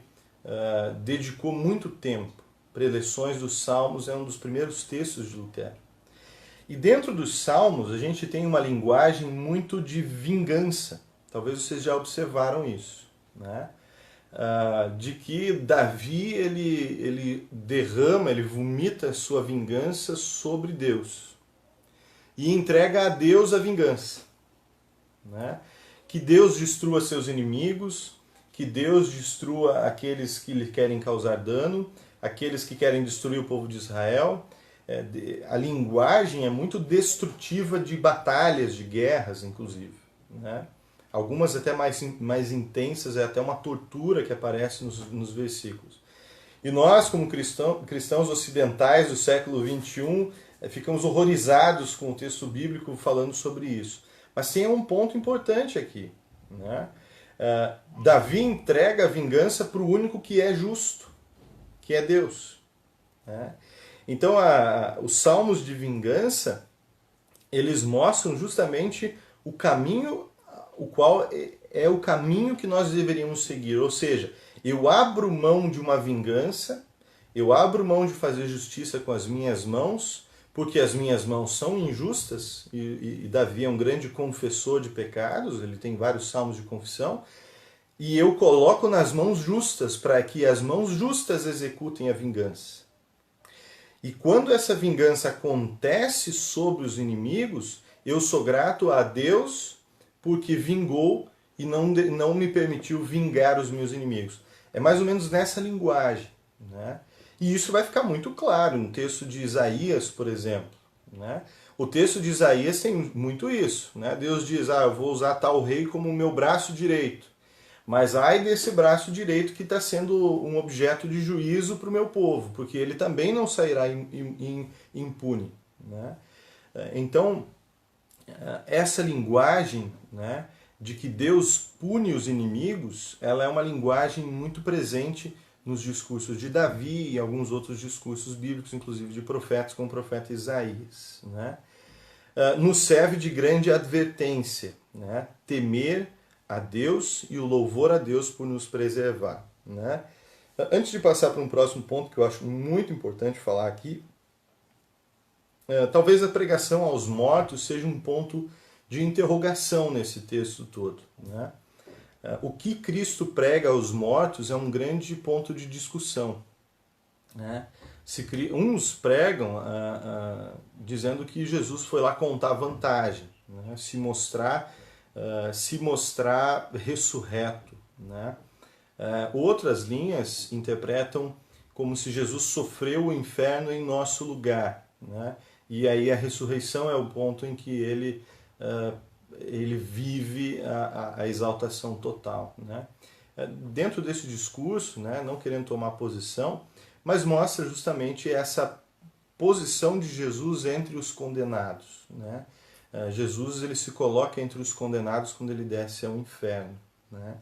dedicou muito tempo. Preleções dos Salmos é um dos primeiros textos de Lutero. E dentro dos Salmos a gente tem uma linguagem muito de vingança. talvez vocês já observaram isso, né? De que Davi ele derrama, ele vomita sua vingança sobre Deus e entrega a Deus a vingança, né? Que Deus destrua seus inimigos, que Deus destrua aqueles que lhe querem causar dano, aqueles que querem destruir o povo de Israel. A linguagem é muito destrutiva de batalhas, de guerras, inclusive, né? Algumas até mais intensas, é até uma tortura que aparece nos versículos. E nós, como cristãos ocidentais do século XXI, ficamos horrorizados com o texto bíblico falando sobre isso. Mas tem um ponto importante aqui, né? Davi entrega a vingança para o único que é justo, que é Deus, né? Então, os salmos de vingança, eles mostram justamente o caminho, o qual é o caminho que nós deveríamos seguir. Ou seja, eu abro mão de uma vingança, eu abro mão de fazer justiça com as minhas mãos, porque as minhas mãos são injustas, e Davi é um grande confessor de pecados, ele tem vários salmos de confissão, e eu coloco nas mãos justas, para que as mãos justas executem a vingança. E quando essa vingança acontece sobre os inimigos, eu sou grato a Deus porque vingou e não me permitiu vingar os meus inimigos. É mais ou menos nessa linguagem, né? E isso vai ficar muito claro no texto de Isaías, por exemplo, né? O texto de Isaías tem muito isso, né? Deus diz, eu vou usar tal rei como o meu braço direito. Mas ai desse braço direito que está sendo um objeto de juízo para o meu povo, porque ele também não sairá impune, né? Então, essa linguagem, né, de que Deus pune os inimigos, ela é uma linguagem muito presente nos discursos de Davi e alguns outros discursos bíblicos, inclusive de profetas, como o profeta Isaías, né? Nos serve de grande advertência, né? Temer a Deus e o louvor a Deus por nos preservar, né? Antes de passar para um próximo ponto que eu acho muito importante falar aqui, talvez a pregação aos mortos seja um ponto de interrogação nesse texto todo, né? O que Cristo prega aos mortos é um grande ponto de discussão, né? Uns pregam dizendo que Jesus foi lá contar vantagem, né? Se mostrar ressurreto, né? Outras linhas interpretam como se Jesus sofreu o inferno em nosso lugar, né? E aí a ressurreição é o ponto em que ele vive a exaltação total, né? Dentro desse discurso, né, não querendo tomar posição, mas mostra justamente essa posição de Jesus entre os condenados, né? Jesus ele se coloca entre os condenados quando ele desce ao inferno, né?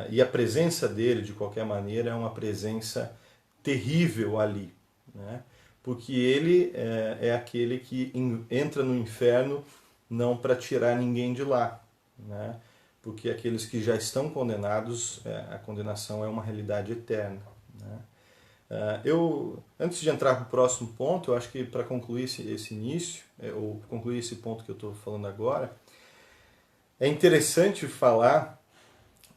E a presença dele, de qualquer maneira, é uma presença terrível ali, né? Porque ele é aquele que entra no inferno não para tirar ninguém de lá, né? Porque aqueles que já estão condenados, a condenação é uma realidade eterna, né? Antes de entrar para o próximo ponto, eu acho que para concluir esse início, ou concluir esse ponto que eu estou falando agora, é interessante falar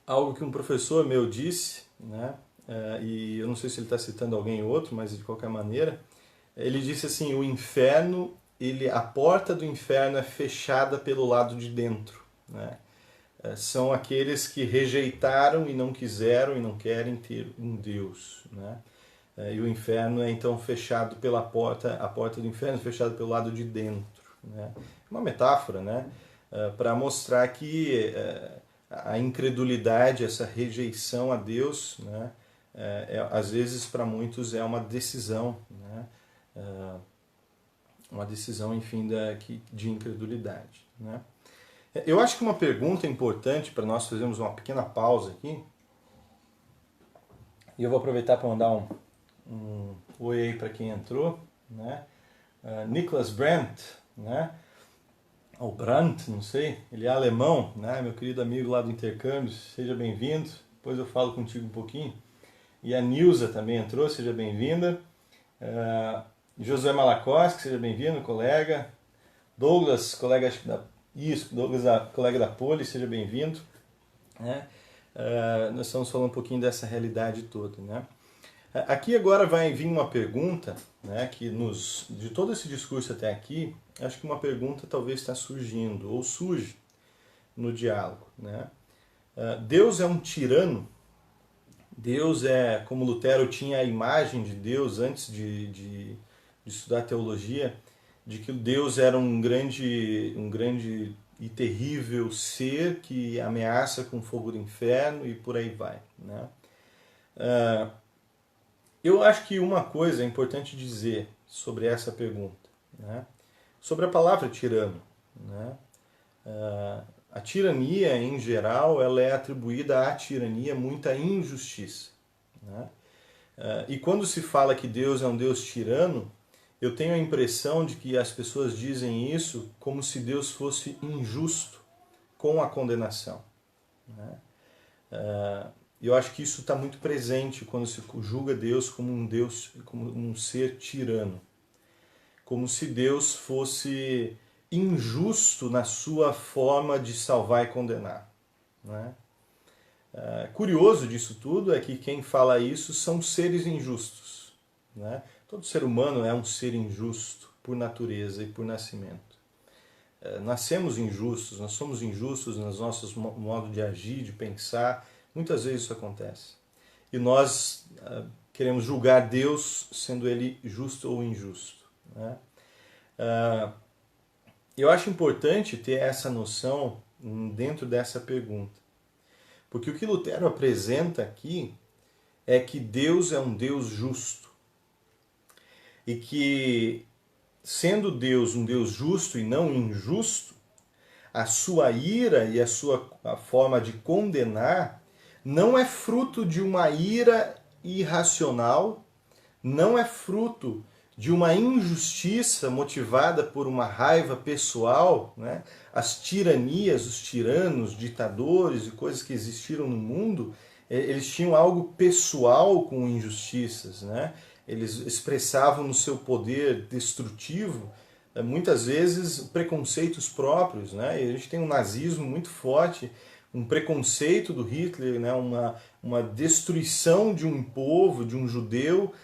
algo que um professor meu disse, né? E eu não sei se ele está citando alguém ou outro, mas de qualquer maneira, ele disse assim, a porta do inferno é fechada pelo lado de dentro, né? São aqueles que rejeitaram e não quiseram e não querem ter um Deus, né? E o inferno é então fechado pela porta, a porta do inferno é fechada pelo lado de dentro, né? Uma metáfora, né? Para mostrar que a incredulidade, essa rejeição a Deus, né? Às vezes para muitos é uma decisão, né? Uma decisão, enfim, de incredulidade, né? Eu acho que uma pergunta importante para nós fazermos uma pequena pausa aqui, e eu vou aproveitar para mandar um oi aí para quem entrou, né? Nicholas Brandt, né? Ou Brandt, não sei, ele é alemão, né? Meu querido amigo lá do intercâmbio, seja bem-vindo, depois eu falo contigo um pouquinho. E a Nilza também entrou, seja bem-vinda. Josué Malakoski, seja bem-vindo, colega. Douglas, colega acho que Isso, Douglas, colega da Poli, seja bem-vindo. Né? Nós estamos falando um pouquinho dessa realidade toda. Né? Aqui agora vai vir uma pergunta, né, que de todo esse discurso até aqui, acho que uma pergunta talvez está surgindo, ou surge no diálogo. Né? Deus é um tirano? Deus é, como Lutero tinha a imagem de Deus antes de estudar teologia, de que Deus era um grande e terrível ser que ameaça com fogo do inferno e por aí vai. Né? Eu acho que uma coisa é importante dizer sobre essa pergunta, né? Sobre a palavra tirano. Né? A tirania, em geral, ela é atribuída à tirania muita injustiça. Né? E quando se fala que Deus é um Deus tirano, eu tenho a impressão de que as pessoas dizem isso como se Deus fosse injusto com a condenação. Né? Eu acho que isso está muito presente quando se julga Deus, como um ser tirano. Como se Deus fosse injusto na sua forma de salvar e condenar. Né? Curioso disso tudo é que quem fala isso são seres injustos. Né? Todo ser humano é um ser injusto por natureza e por nascimento. Nascemos injustos, nós somos injustos nos nossos modos de agir, de pensar. Muitas vezes isso acontece. E nós queremos julgar Deus sendo Ele justo ou injusto. Né? Eu acho importante ter essa noção dentro dessa pergunta. Porque o que Lutero apresenta aqui é que Deus é um Deus justo. E que, sendo Deus um Deus justo e não injusto, a sua ira e a forma de condenar não é fruto de uma ira irracional, não é fruto de uma injustiça motivada por uma raiva pessoal. Né? As tiranias, os tiranos, ditadores e coisas que existiram no mundo, eles tinham algo pessoal com injustiças. Né? Eles expressavam no seu poder destrutivo, muitas vezes, preconceitos próprios. Né? E a gente tem um nazismo muito forte, um preconceito do Hitler, né? uma destruição de um povo, de um judeu,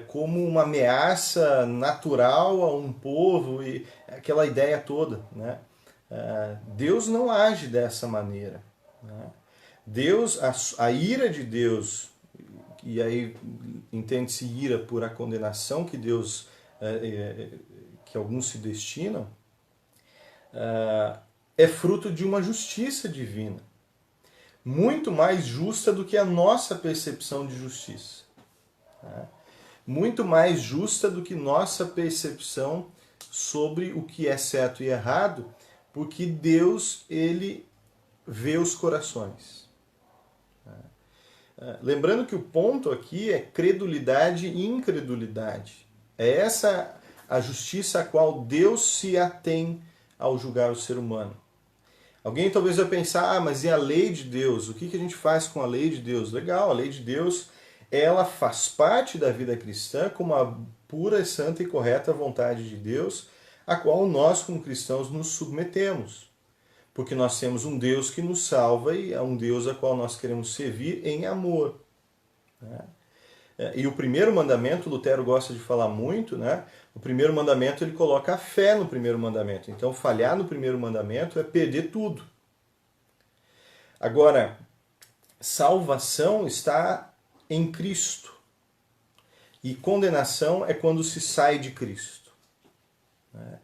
como uma ameaça natural a um povo, e aquela ideia toda. Né? Deus não age dessa maneira. Né? Deus, a ira de Deus, e aí entende-se ira por a condenação que Deus, que alguns se destinam, é fruto de uma justiça divina, muito mais justa do que a nossa percepção de justiça. Né? Muito mais justa do que nossa percepção sobre o que é certo e errado, porque Deus, ele vê os corações. Lembrando que o ponto aqui é credulidade e incredulidade. É essa a justiça a qual Deus se atém ao julgar o ser humano. Alguém talvez vai pensar, mas e a lei de Deus? O que a gente faz com a lei de Deus? Legal, a lei de Deus, ela faz parte da vida cristã como a pura, santa e correta vontade de Deus, a qual nós, como cristãos, nos submetemos. Porque nós temos um Deus que nos salva e é um Deus a qual nós queremos servir em amor. Né? E o primeiro mandamento, Lutero gosta de falar muito, né? O primeiro mandamento, ele coloca a fé no primeiro mandamento. Então, falhar no primeiro mandamento é perder tudo. Agora, salvação está em Cristo. E condenação é quando se sai de Cristo. Né?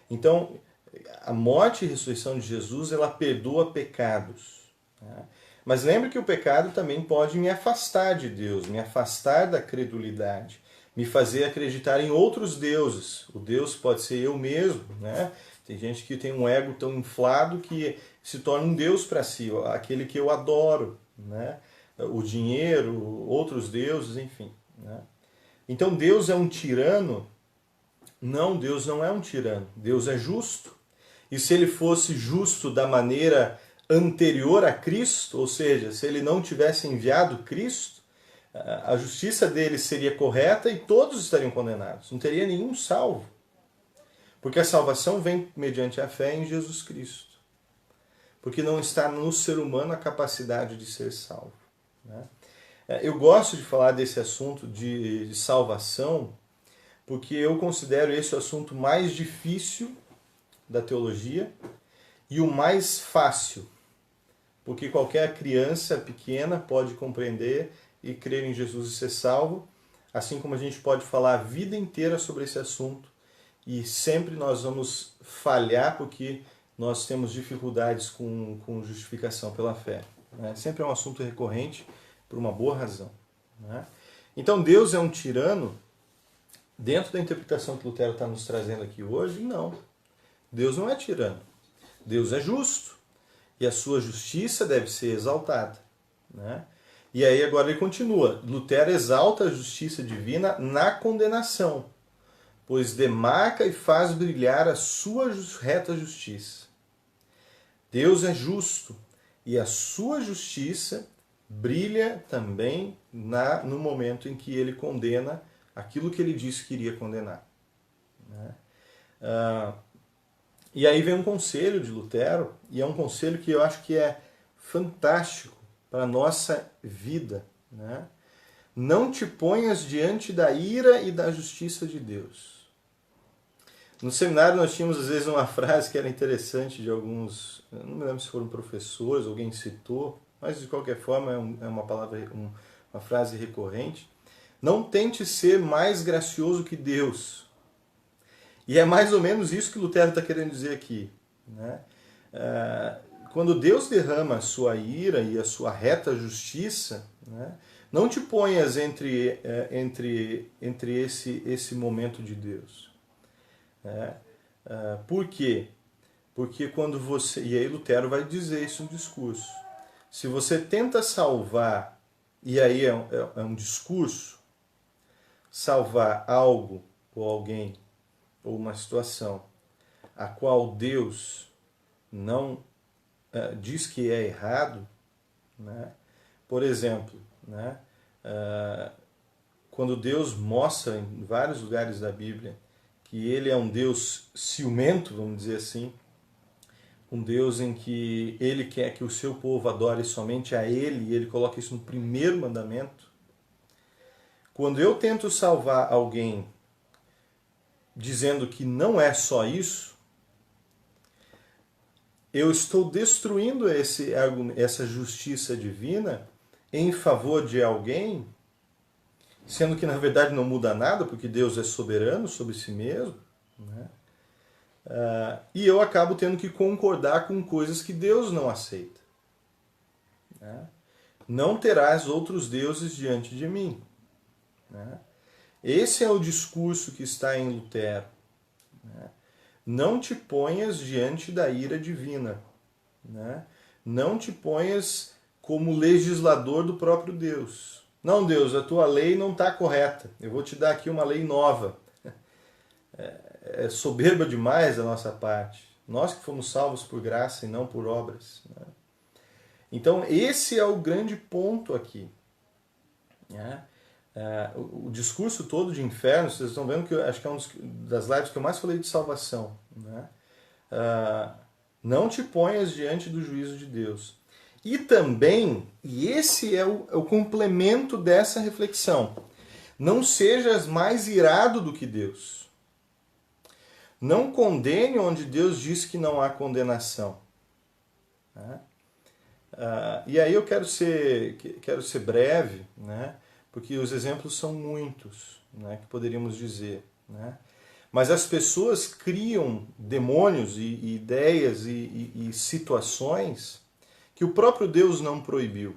Então, a morte e ressurreição de Jesus, ela perdoa pecados. Né? Mas lembre que o pecado também pode me afastar de Deus, me afastar da credulidade, me fazer acreditar em outros deuses. O Deus pode ser eu mesmo. Né? Tem gente que tem um ego tão inflado que se torna um Deus para si, aquele que eu adoro. Né? O dinheiro, outros deuses, enfim. Né? Então Deus é um tirano? Não, Deus não é um tirano. Deus é justo. E se ele fosse justo da maneira anterior a Cristo, ou seja, se ele não tivesse enviado Cristo, a justiça dele seria correta e todos estariam condenados. Não teria nenhum salvo. Porque a salvação vem mediante a fé em Jesus Cristo. Porque não está no ser humano a capacidade de ser salvo. Né? Eu gosto de falar desse assunto de salvação, porque eu considero esse o assunto mais difícil da teologia e o mais fácil. Porque qualquer criança pequena pode compreender e crer em Jesus e ser salvo, assim como a gente pode falar a vida inteira sobre esse assunto e sempre nós vamos falhar porque nós temos dificuldades com justificação pela fé. Né? Sempre é um assunto recorrente por uma boa razão. Né? Então Deus é um tirano, dentro da interpretação que Lutero está nos trazendo aqui hoje? Não. Deus não é tirano. Deus é justo. E a sua justiça deve ser exaltada. Né? E aí agora ele continua. Lutero exalta a justiça divina na condenação, pois demarca e faz brilhar a sua reta justiça. Deus é justo e a sua justiça brilha também no momento em que ele condena aquilo que ele disse que iria condenar. Né? E aí vem um conselho de Lutero, e é um conselho que eu acho que é fantástico para a nossa vida. Né? Não te ponhas diante da ira e da justiça de Deus. No seminário nós tínhamos às vezes uma frase que era interessante de alguns, eu não me lembro se foram professores, alguém citou, mas de qualquer forma é uma palavra, uma frase recorrente. Não tente ser mais gracioso que Deus. E é mais ou menos isso que Lutero está querendo dizer aqui. Né? Quando Deus derrama a sua ira e a sua reta justiça, né, não te ponhas entre esse momento de Deus. Né? Por quê? Porque quando você... E aí Lutero vai dizer isso no discurso. Se você tenta salvar, e aí é um discurso, salvar algo ou alguém ou uma situação a qual Deus não diz que é errado, né? Por exemplo, né? Quando Deus mostra em vários lugares da Bíblia que ele é um Deus ciumento, vamos dizer assim, um Deus em que ele quer que o seu povo adore somente a ele, e ele coloca isso no primeiro mandamento. Quando eu tento salvar alguém dizendo que não é só isso, eu estou destruindo essa justiça divina em favor de alguém, sendo que na verdade não muda nada, porque Deus é soberano sobre si mesmo, né? E eu acabo tendo que concordar com coisas que Deus não aceita. Né? Não terás outros deuses diante de mim. Né? Esse é o discurso que está em Lutero. Né? Não te ponhas diante da ira divina. Né? Não te ponhas como legislador do próprio Deus. Não, Deus, a tua lei não está correta. Eu vou te dar aqui uma lei nova. É soberba demais da nossa parte. Nós que fomos salvos por graça e não por obras. Né? Então, esse é o grande ponto aqui. Né? O discurso todo de inferno, vocês estão vendo que eu acho que é uma das lives que eu mais falei de salvação. Né? Não te ponhas diante do juízo de Deus. E também, e esse é o complemento dessa reflexão, não sejas mais irado do que Deus. Não condene onde Deus diz que não há condenação. Né? E aí eu quero ser breve, né? Porque os exemplos são muitos, né? Que poderíamos dizer. Né? Mas as pessoas criam demônios e ideias e situações que o próprio Deus não proibiu.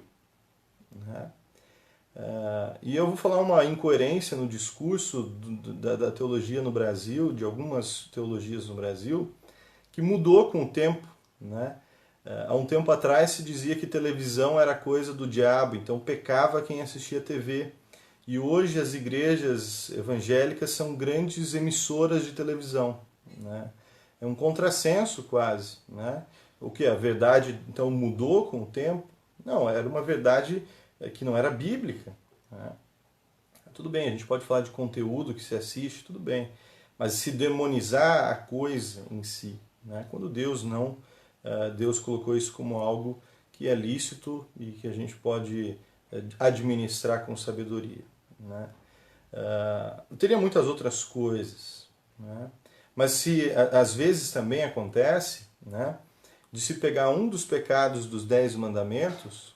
Né? E eu vou falar uma incoerência no discurso da teologia no Brasil, de algumas teologias no Brasil, que mudou com o tempo. Né? Há um tempo atrás se dizia que televisão era coisa do diabo, então pecava quem assistia TV. E hoje as igrejas evangélicas são grandes emissoras de televisão. Né? É um contrassenso quase. Né? O que? A verdade então mudou com o tempo? Não, era uma verdade que não era bíblica. Né? Tudo bem, a gente pode falar de conteúdo que se assiste, tudo bem. mas se demonizar a coisa em si, né? Quando Deus não, Deus colocou isso como algo que é lícito e que a gente pode administrar com sabedoria, né? Teria muitas outras coisas, né? Mas se às vezes também acontece, né, de se pegar um dos pecados dos 10 mandamentos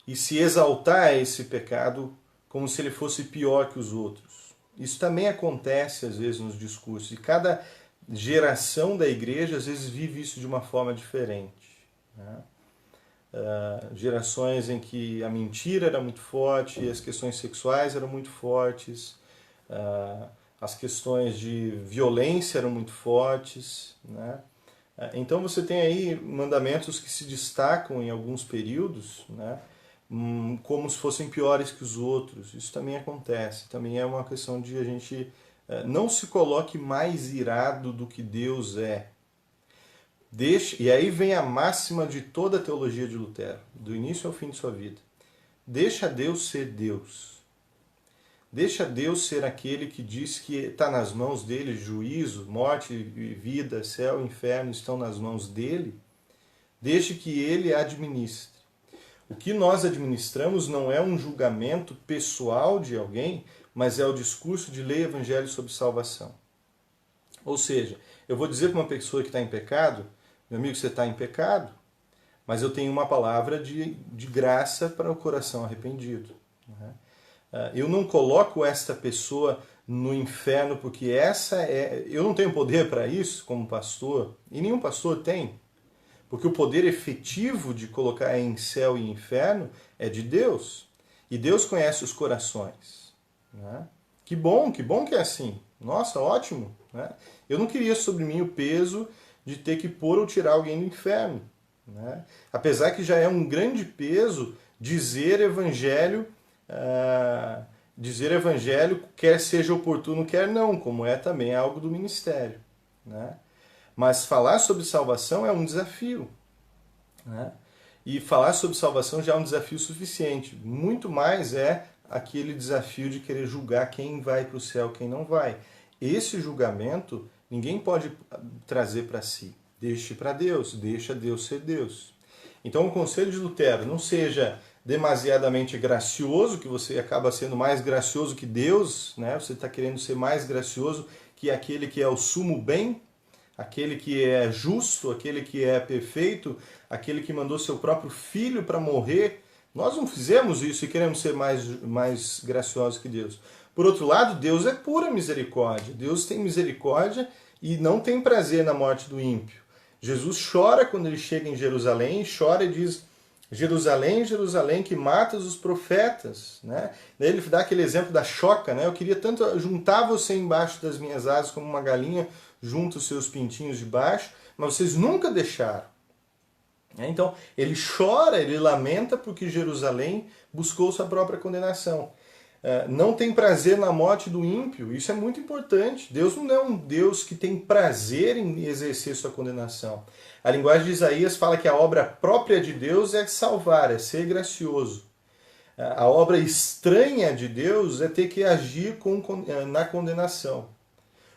e se exaltar esse pecado como se ele fosse pior que os outros. Isso também acontece às vezes nos discursos, e cada geração da igreja às vezes vive isso de uma forma diferente, né? Gerações em que a mentira era muito forte, as questões sexuais eram muito fortes, as questões de violência eram muito fortes, né? Então você tem aí mandamentos que se destacam em alguns períodos, né, como se fossem piores que os outros. Isso também acontece. Também é uma questão de a gente não se coloque mais irado do que Deus é. E aí vem a máxima de toda a teologia de Lutero, do início ao fim de sua vida. Deixa Deus ser Deus. Deixa Deus ser aquele que diz que está nas mãos dele, juízo, morte e vida, céu e inferno estão nas mãos dele. Deixe que ele administre. O que nós administramos não é um julgamento pessoal de alguém, mas é o discurso de lei e evangelho sobre salvação. Ou seja, eu vou dizer para uma pessoa que está em pecado, meu amigo, você está em pecado, mas eu tenho uma palavra de graça para o coração arrependido. Eu não coloco esta pessoa no inferno porque eu não tenho poder para isso como pastor, e nenhum pastor tem. Porque o poder efetivo de colocar em céu e inferno é de Deus. E Deus conhece os corações, né? Que bom que é assim. Nossa, ótimo, né? Eu não queria sobre mim o peso de ter que pôr ou tirar alguém do inferno, né? Apesar que já é um grande peso dizer evangelho, quer seja oportuno, quer não, como é também algo do ministério, né? Mas falar sobre salvação é um desafio, né? E falar sobre salvação já é um desafio suficiente. Muito mais é aquele desafio de querer julgar quem vai para o céu, quem não vai. Esse julgamento ninguém pode trazer para si. Deixe para Deus, deixa Deus ser Deus. Então o conselho de Lutero: não seja demasiadamente gracioso, que você acaba sendo mais gracioso que Deus, né? Você está querendo ser mais gracioso que aquele que é o sumo bem, aquele que é justo, aquele que é perfeito, aquele que mandou seu próprio filho para morrer. Nós não fizemos isso e queremos ser mais graciosos que Deus. Por outro lado, Deus é pura misericórdia. Deus tem misericórdia e não tem prazer na morte do ímpio. Jesus chora quando ele chega em Jerusalém, chora e diz: Jerusalém, Jerusalém, que matas os profetas, né? Daí ele dá aquele exemplo da choca, né? Eu queria tanto juntar você embaixo das minhas asas como uma galinha junta os seus pintinhos de baixo, mas vocês nunca deixaram. Então, ele chora, ele lamenta porque Jerusalém buscou sua própria condenação. Não tem prazer na morte do ímpio, isso é muito importante. Deus não é um Deus que tem prazer em exercer sua condenação. A linguagem de Isaías fala que a obra própria de Deus é salvar, é ser gracioso. A obra estranha de Deus é ter que agir na condenação.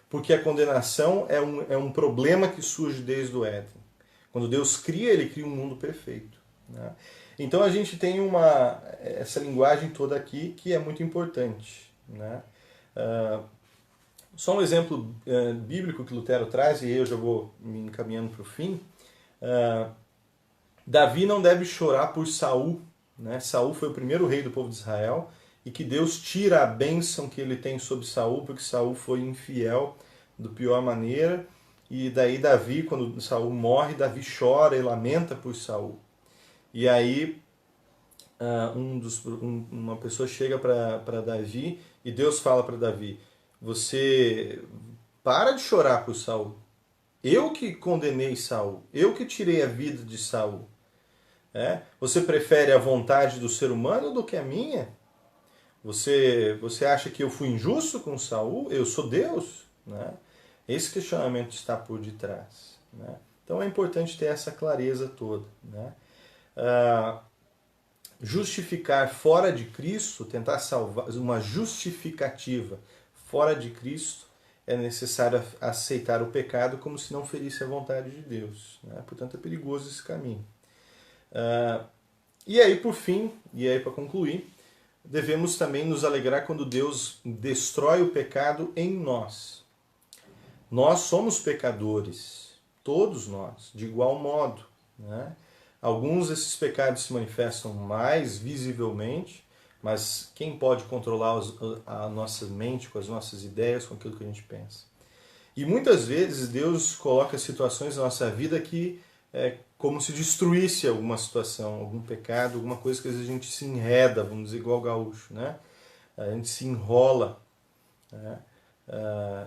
Porque a condenação é um problema que surge desde o Éden. Quando Deus cria, ele cria um mundo perfeito, né? Então a gente tem essa linguagem toda aqui que é muito importante, né? Só um exemplo bíblico que Lutero traz, e eu já vou me encaminhando para o fim. Davi não deve chorar por Saul, né? Saul foi o primeiro rei do povo de Israel, e que Deus tira a bênção que ele tem sobre Saul, porque Saul foi infiel da pior maneira. E daí Davi, quando Saul morre, Davi chora e lamenta por Saul. E aí uma pessoa chega para Davi e Deus fala para Davi: você para de chorar por Saul. Eu que condenei Saul, eu que tirei a vida de Saul. Você prefere a vontade do ser humano do que a minha? Você acha que eu fui injusto com Saul? Eu sou Deus, né? Esse questionamento está por detrás, né? Então é importante ter essa clareza toda, né? Justificar fora de Cristo, tentar salvar uma justificativa fora de Cristo, é necessário aceitar o pecado como se não ferisse a vontade de Deus, né? Portanto, é perigoso esse caminho. E aí, por fim, e aí para concluir, devemos também nos alegrar quando Deus destrói o pecado em nós. Nós somos pecadores, todos nós, de igual modo, né? Alguns desses pecados se manifestam mais visivelmente, mas quem pode controlar a nossa mente com as nossas ideias, com aquilo que a gente pensa? E muitas vezes Deus coloca situações na nossa vida que é como se destruísse alguma situação, algum pecado, alguma coisa que às vezes a gente se enreda, vamos dizer, igual gaúcho, né? A gente se enrola, né?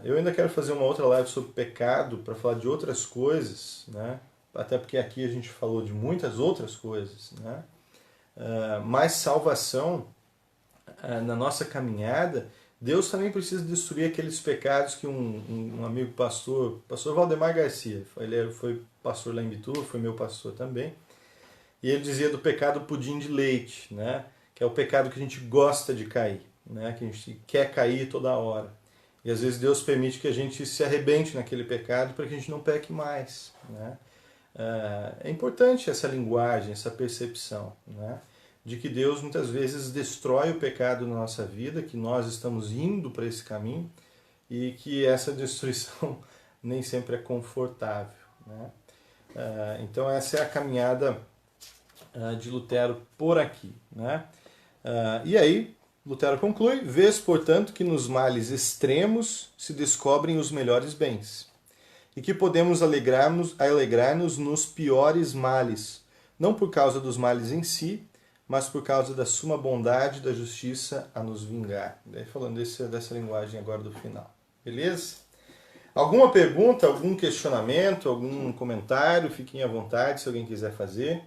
Eu ainda quero fazer uma outra live sobre pecado, para falar de outras coisas, né? Até porque aqui a gente falou de muitas outras coisas, né? Mas salvação, na nossa caminhada, Deus também precisa destruir aqueles pecados que um amigo pastor Valdemar Garcia, ele foi pastor lá em Bituba, foi meu pastor também, e ele dizia do pecado pudim de leite, né? Que é o pecado que a gente gosta de cair, né? Que a gente quer cair toda hora. E às vezes Deus permite que a gente se arrebente naquele pecado para que a gente não peque mais, né? É importante essa linguagem, essa percepção, né? De que Deus muitas vezes destrói o pecado na nossa vida, que nós estamos indo para esse caminho e que essa destruição nem sempre é confortável, né? Então essa é a caminhada de Lutero por aqui, né? E aí Lutero conclui: vês, portanto, que nos males extremos se descobrem os melhores bens, e que podemos alegrar-nos nos piores males, não por causa dos males em si, mas por causa da suma bondade e da justiça a nos vingar. Daí falando dessa linguagem agora do final. Beleza? Alguma pergunta, algum questionamento, algum comentário? Fiquem à vontade se alguém quiser fazer.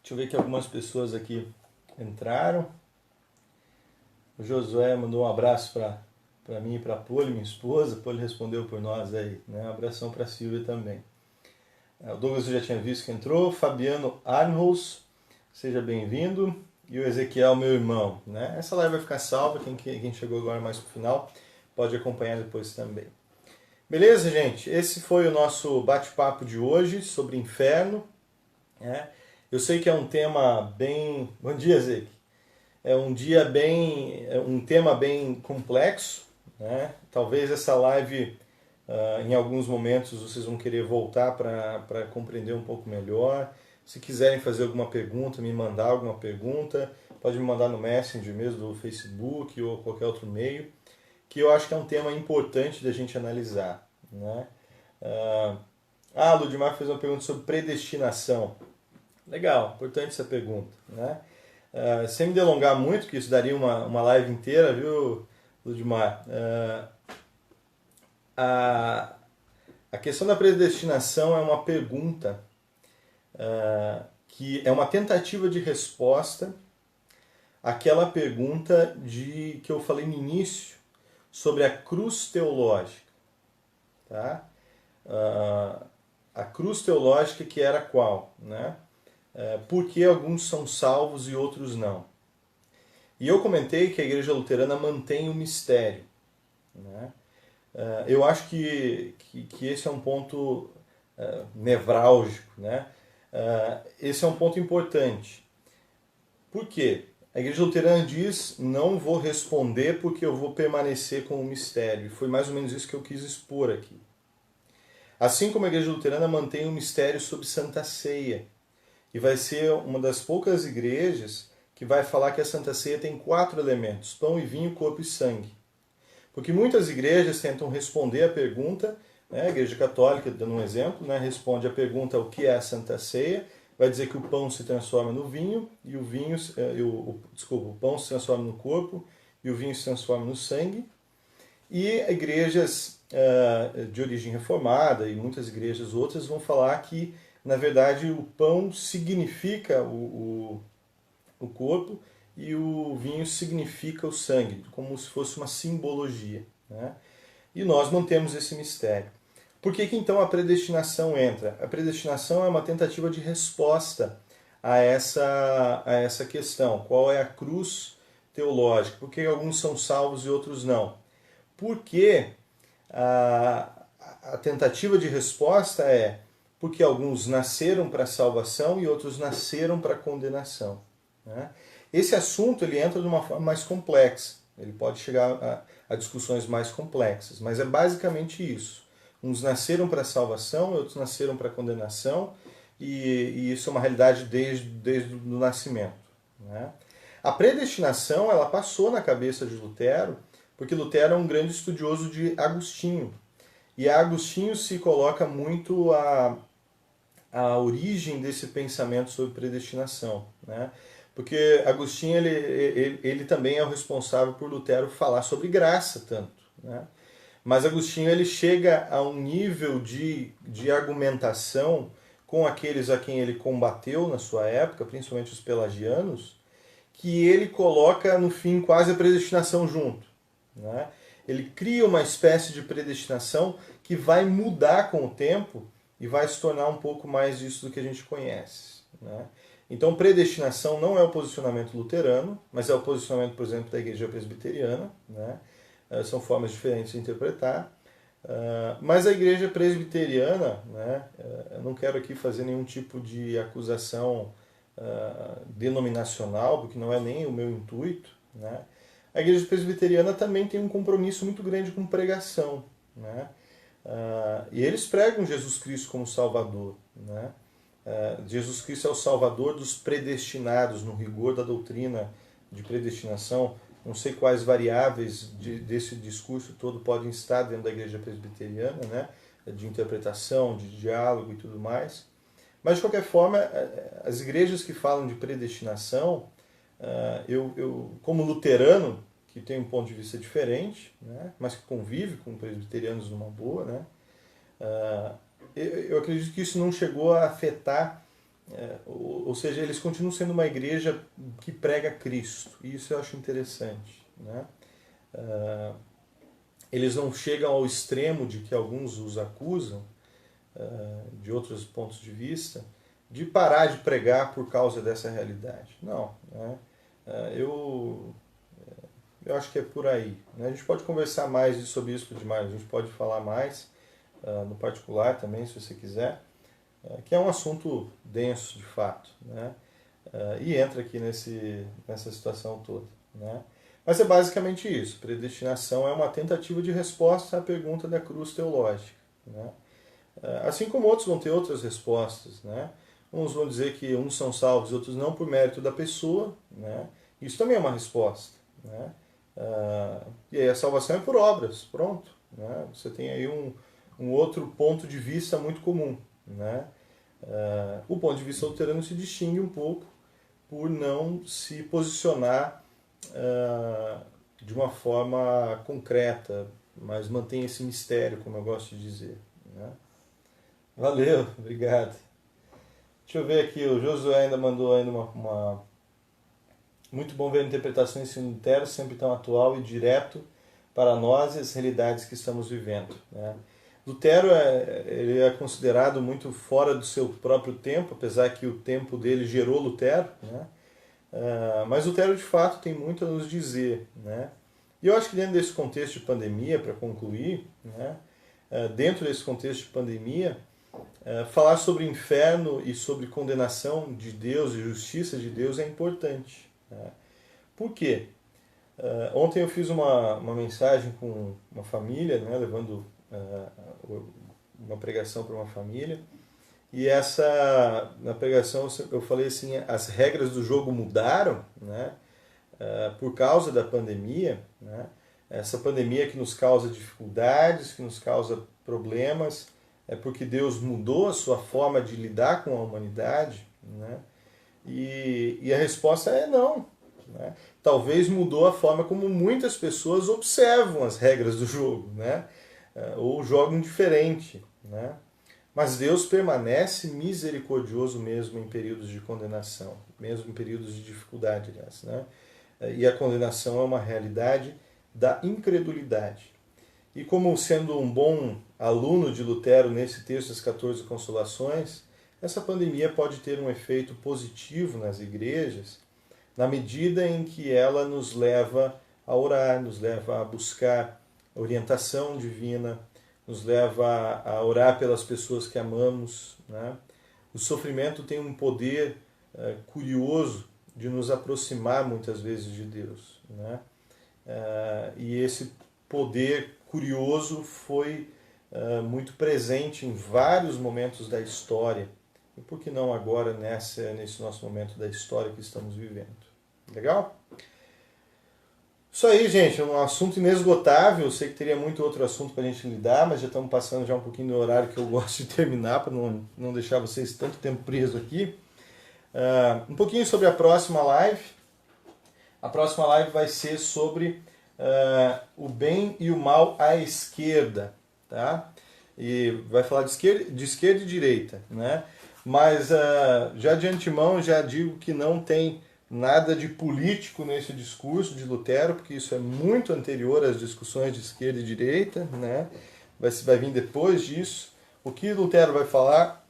Deixa eu ver que algumas pessoas aqui entraram. O Josué mandou um abraço para mim e para a Poli, minha esposa. A Poli respondeu por nós aí, né? Um abração para a Silvia também. O Douglas eu já tinha visto que entrou. Fabiano Arnholz, seja bem-vindo. E o Ezequiel, meu irmão, né? Essa live vai ficar salva. Quem chegou agora mais pro final pode acompanhar depois também. Beleza, gente? Esse foi o nosso bate-papo de hoje sobre inferno, né? Eu sei que é um tema bem... Bom dia, Zeke. É um tema bem complexo, né? Talvez essa live, em alguns momentos, vocês vão querer voltar para compreender um pouco melhor. Se quiserem fazer alguma pergunta, me mandar alguma pergunta, pode me mandar no Messenger mesmo, do Facebook ou qualquer outro meio, que eu acho que é um tema importante da gente analisar, né? Ludmar fez uma pergunta sobre predestinação. Legal, importante essa pergunta, né? Sem me delongar muito, que isso daria uma live inteira, viu, Ludmar? A questão da predestinação é uma pergunta que é uma tentativa de resposta àquela pergunta que eu falei no início sobre a cruz teológica. Tá? A cruz teológica que era qual? Né? Por que alguns são salvos e outros não? E eu comentei que a Igreja Luterana mantém o mistério, né? Eu acho que esse é um ponto nevrálgico, né? Esse é um ponto importante. Por quê? A Igreja Luterana diz: não vou responder porque eu vou permanecer com o mistério. E foi mais ou menos isso que eu quis expor aqui. Assim como a Igreja Luterana mantém o mistério sobre Santa Ceia, e vai ser uma das poucas igrejas que vai falar que a Santa Ceia tem 4 elementos: pão e vinho, corpo e sangue. Porque muitas igrejas tentam responder a pergunta, né? A Igreja Católica, dando um exemplo, né? Responde a pergunta: o que é a Santa Ceia? Vai dizer que o pão se transforma no vinho, e o pão se transforma no corpo, e o vinho se transforma no sangue. E igrejas de origem reformada, e muitas igrejas outras, vão falar que, na verdade, o pão significa o corpo e o vinho significa o sangue, como se fosse uma simbologia, né? E nós mantemos esse mistério. Por que então a predestinação entra? A predestinação é uma tentativa de resposta a essa questão. Qual é a cruz teológica? Por que alguns são salvos e outros não? porque a tentativa de resposta é porque alguns nasceram para salvação e outros nasceram para condenação, né? Esse assunto ele entra de uma forma mais complexa, ele pode chegar a discussões mais complexas, mas é basicamente isso. Uns nasceram para salvação e outros nasceram para condenação, e isso é uma realidade desde o nascimento, né? A predestinação ela passou na cabeça de Lutero, porque Lutero é um grande estudioso de Agostinho. E a Agostinho se coloca muito a origem desse pensamento sobre predestinação, né? Porque Agostinho ele também é o responsável por Lutero falar sobre graça tanto, né? Mas Agostinho ele chega a um nível de argumentação com aqueles a quem ele combateu na sua época, principalmente os pelagianos, que ele coloca no fim quase a predestinação junto, né? Ele cria uma espécie de predestinação que vai mudar com o tempo e vai se tornar um pouco mais disso do que a gente conhece, né? Então, predestinação não é o posicionamento luterano, mas é o posicionamento, por exemplo, da Igreja Presbiteriana, né? São formas diferentes de interpretar. Mas a Igreja Presbiteriana, né? Eu não quero aqui fazer nenhum tipo de acusação denominacional, porque não é nem o meu intuito, né? A Igreja Presbiteriana também tem um compromisso muito grande com pregação, né? E eles pregam Jesus Cristo como Salvador, né? Jesus Cristo é o Salvador dos predestinados, no rigor da doutrina de predestinação. Não sei quais variáveis desse discurso todo podem estar dentro da Igreja Presbiteriana, né? De interpretação, de diálogo e tudo mais. Mas, de qualquer forma, as igrejas que falam de predestinação, eu como luterano, que tem um ponto de vista diferente, né? Mas que convive com presbiterianos numa boa, né? Eu acredito que isso não chegou a afetar, ou seja, eles continuam sendo uma igreja que prega Cristo, e isso eu acho interessante, né? Eles não chegam ao extremo de que alguns os acusam, de outros pontos de vista, de parar de pregar por causa dessa realidade. Não, né? Eu acho que é por aí, né? A gente pode conversar mais sobre isso demais, a gente pode falar mais no particular também, se você quiser, que é um assunto denso de fato, né? E entra aqui nessa situação toda, né? Mas é basicamente isso. Predestinação é uma tentativa de resposta à pergunta da cruz teológica, né? Assim como outros vão ter outras respostas, né? Uns vão dizer que uns são salvos e outros não por mérito da pessoa, né? Isso também é uma resposta, né? E aí a salvação é por obras, pronto, né? Você tem aí um outro ponto de vista muito comum, né? O ponto de vista luterano se distingue um pouco por não se posicionar de uma forma concreta, mas mantém esse mistério, como eu gosto de dizer, né? Valeu, obrigado. Deixa eu ver aqui, o Josué ainda mandou ainda uma... Muito bom ver a interpretação em ensino Lutero, sempre tão atual e direto para nós e as realidades que estamos vivendo, né? Lutero ele é considerado muito fora do seu próprio tempo, apesar que o tempo dele gerou Lutero, né? Mas Lutero de fato tem muito a nos dizer, né? E eu acho que dentro desse contexto de pandemia, para concluir, né? Dentro desse contexto de pandemia, falar sobre inferno e sobre condenação de Deus e justiça de Deus é importante, né? Por quê? Ontem eu fiz uma mensagem com uma família, né? Levando uma pregação para uma família, e na pregação eu falei assim, as regras do jogo mudaram, né? Por causa da pandemia, né? Essa pandemia que nos causa dificuldades, que nos causa problemas, é porque Deus mudou a sua forma de lidar com a humanidade, né? E a resposta é não, né? Talvez mudou a forma como muitas pessoas observam as regras do jogo, né? Ou jogam diferente, né? Mas Deus permanece misericordioso mesmo em períodos de condenação, mesmo em períodos de dificuldade, aliás, né? E a condenação é uma realidade da incredulidade. E como sendo um bom aluno de Lutero nesse texto das 14 Consolações, essa pandemia pode ter um efeito positivo nas igrejas, na medida em que ela nos leva a orar, nos leva a buscar orientação divina, nos leva a orar pelas pessoas que amamos, né? O sofrimento tem um poder curioso de nos aproximar muitas vezes de Deus, né? E esse poder curioso foi muito presente em vários momentos da história. E por que não agora nesse nosso momento da história que estamos vivendo? Legal? Isso aí, gente, é um assunto inesgotável. Eu sei que teria muito outro assunto para a gente lidar, mas já estamos passando já um pouquinho do horário que eu gosto de terminar, para não deixar vocês tanto tempo presos aqui. Um pouquinho sobre a próxima live. A próxima live vai ser sobre o bem e o mal à esquerda, tá? E vai falar de esquerda e direita, né? Mas já de antemão já digo que não tem nada de político nesse discurso de Lutero, porque isso é muito anterior às discussões de esquerda e direita, né? Vai vir depois disso. O que Lutero vai falar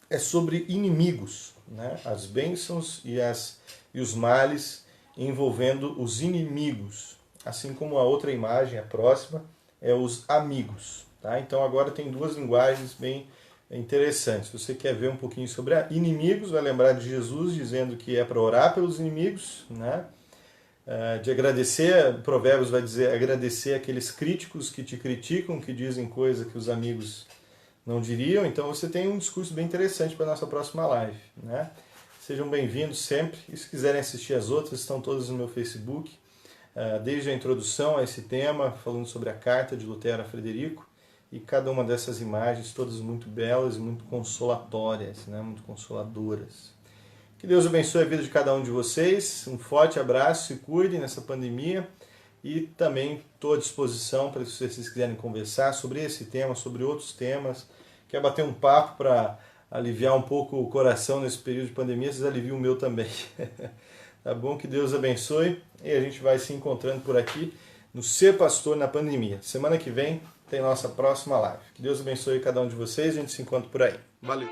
é sobre inimigos, né? As bênçãos e os males envolvendo os inimigos. Assim como a outra imagem, a próxima, é os amigos. Tá? Então agora tem duas linguagens bem interessantes. Se você quer ver um pouquinho sobre inimigos, vai lembrar de Jesus dizendo que é para orar pelos inimigos, né? De agradecer, Provérbios vai dizer, agradecer aqueles críticos que te criticam, que dizem coisa que os amigos não diriam. Então você tem um discurso bem interessante para a nossa próxima live, né? Sejam bem-vindos sempre. E se quiserem assistir as outras, estão todas no meu Facebook. Desde a introdução a esse tema, falando sobre a carta de Lutero a Frederico, e cada uma dessas imagens, todas muito belas e muito consolatórias, né? Muito consoladoras. Que Deus abençoe a vida de cada um de vocês. Um forte abraço, se cuidem nessa pandemia. E também estou à disposição para se vocês quiserem conversar sobre esse tema, sobre outros temas. Quer bater um papo para aliviar um pouco o coração nesse período de pandemia, vocês aliviam o meu também. Tá bom? Que Deus abençoe. E a gente vai se encontrando por aqui no Ser Pastor na Pandemia. Semana que vem tem nossa próxima live. Que Deus abençoe cada um de vocês. A gente se encontra por aí. Valeu!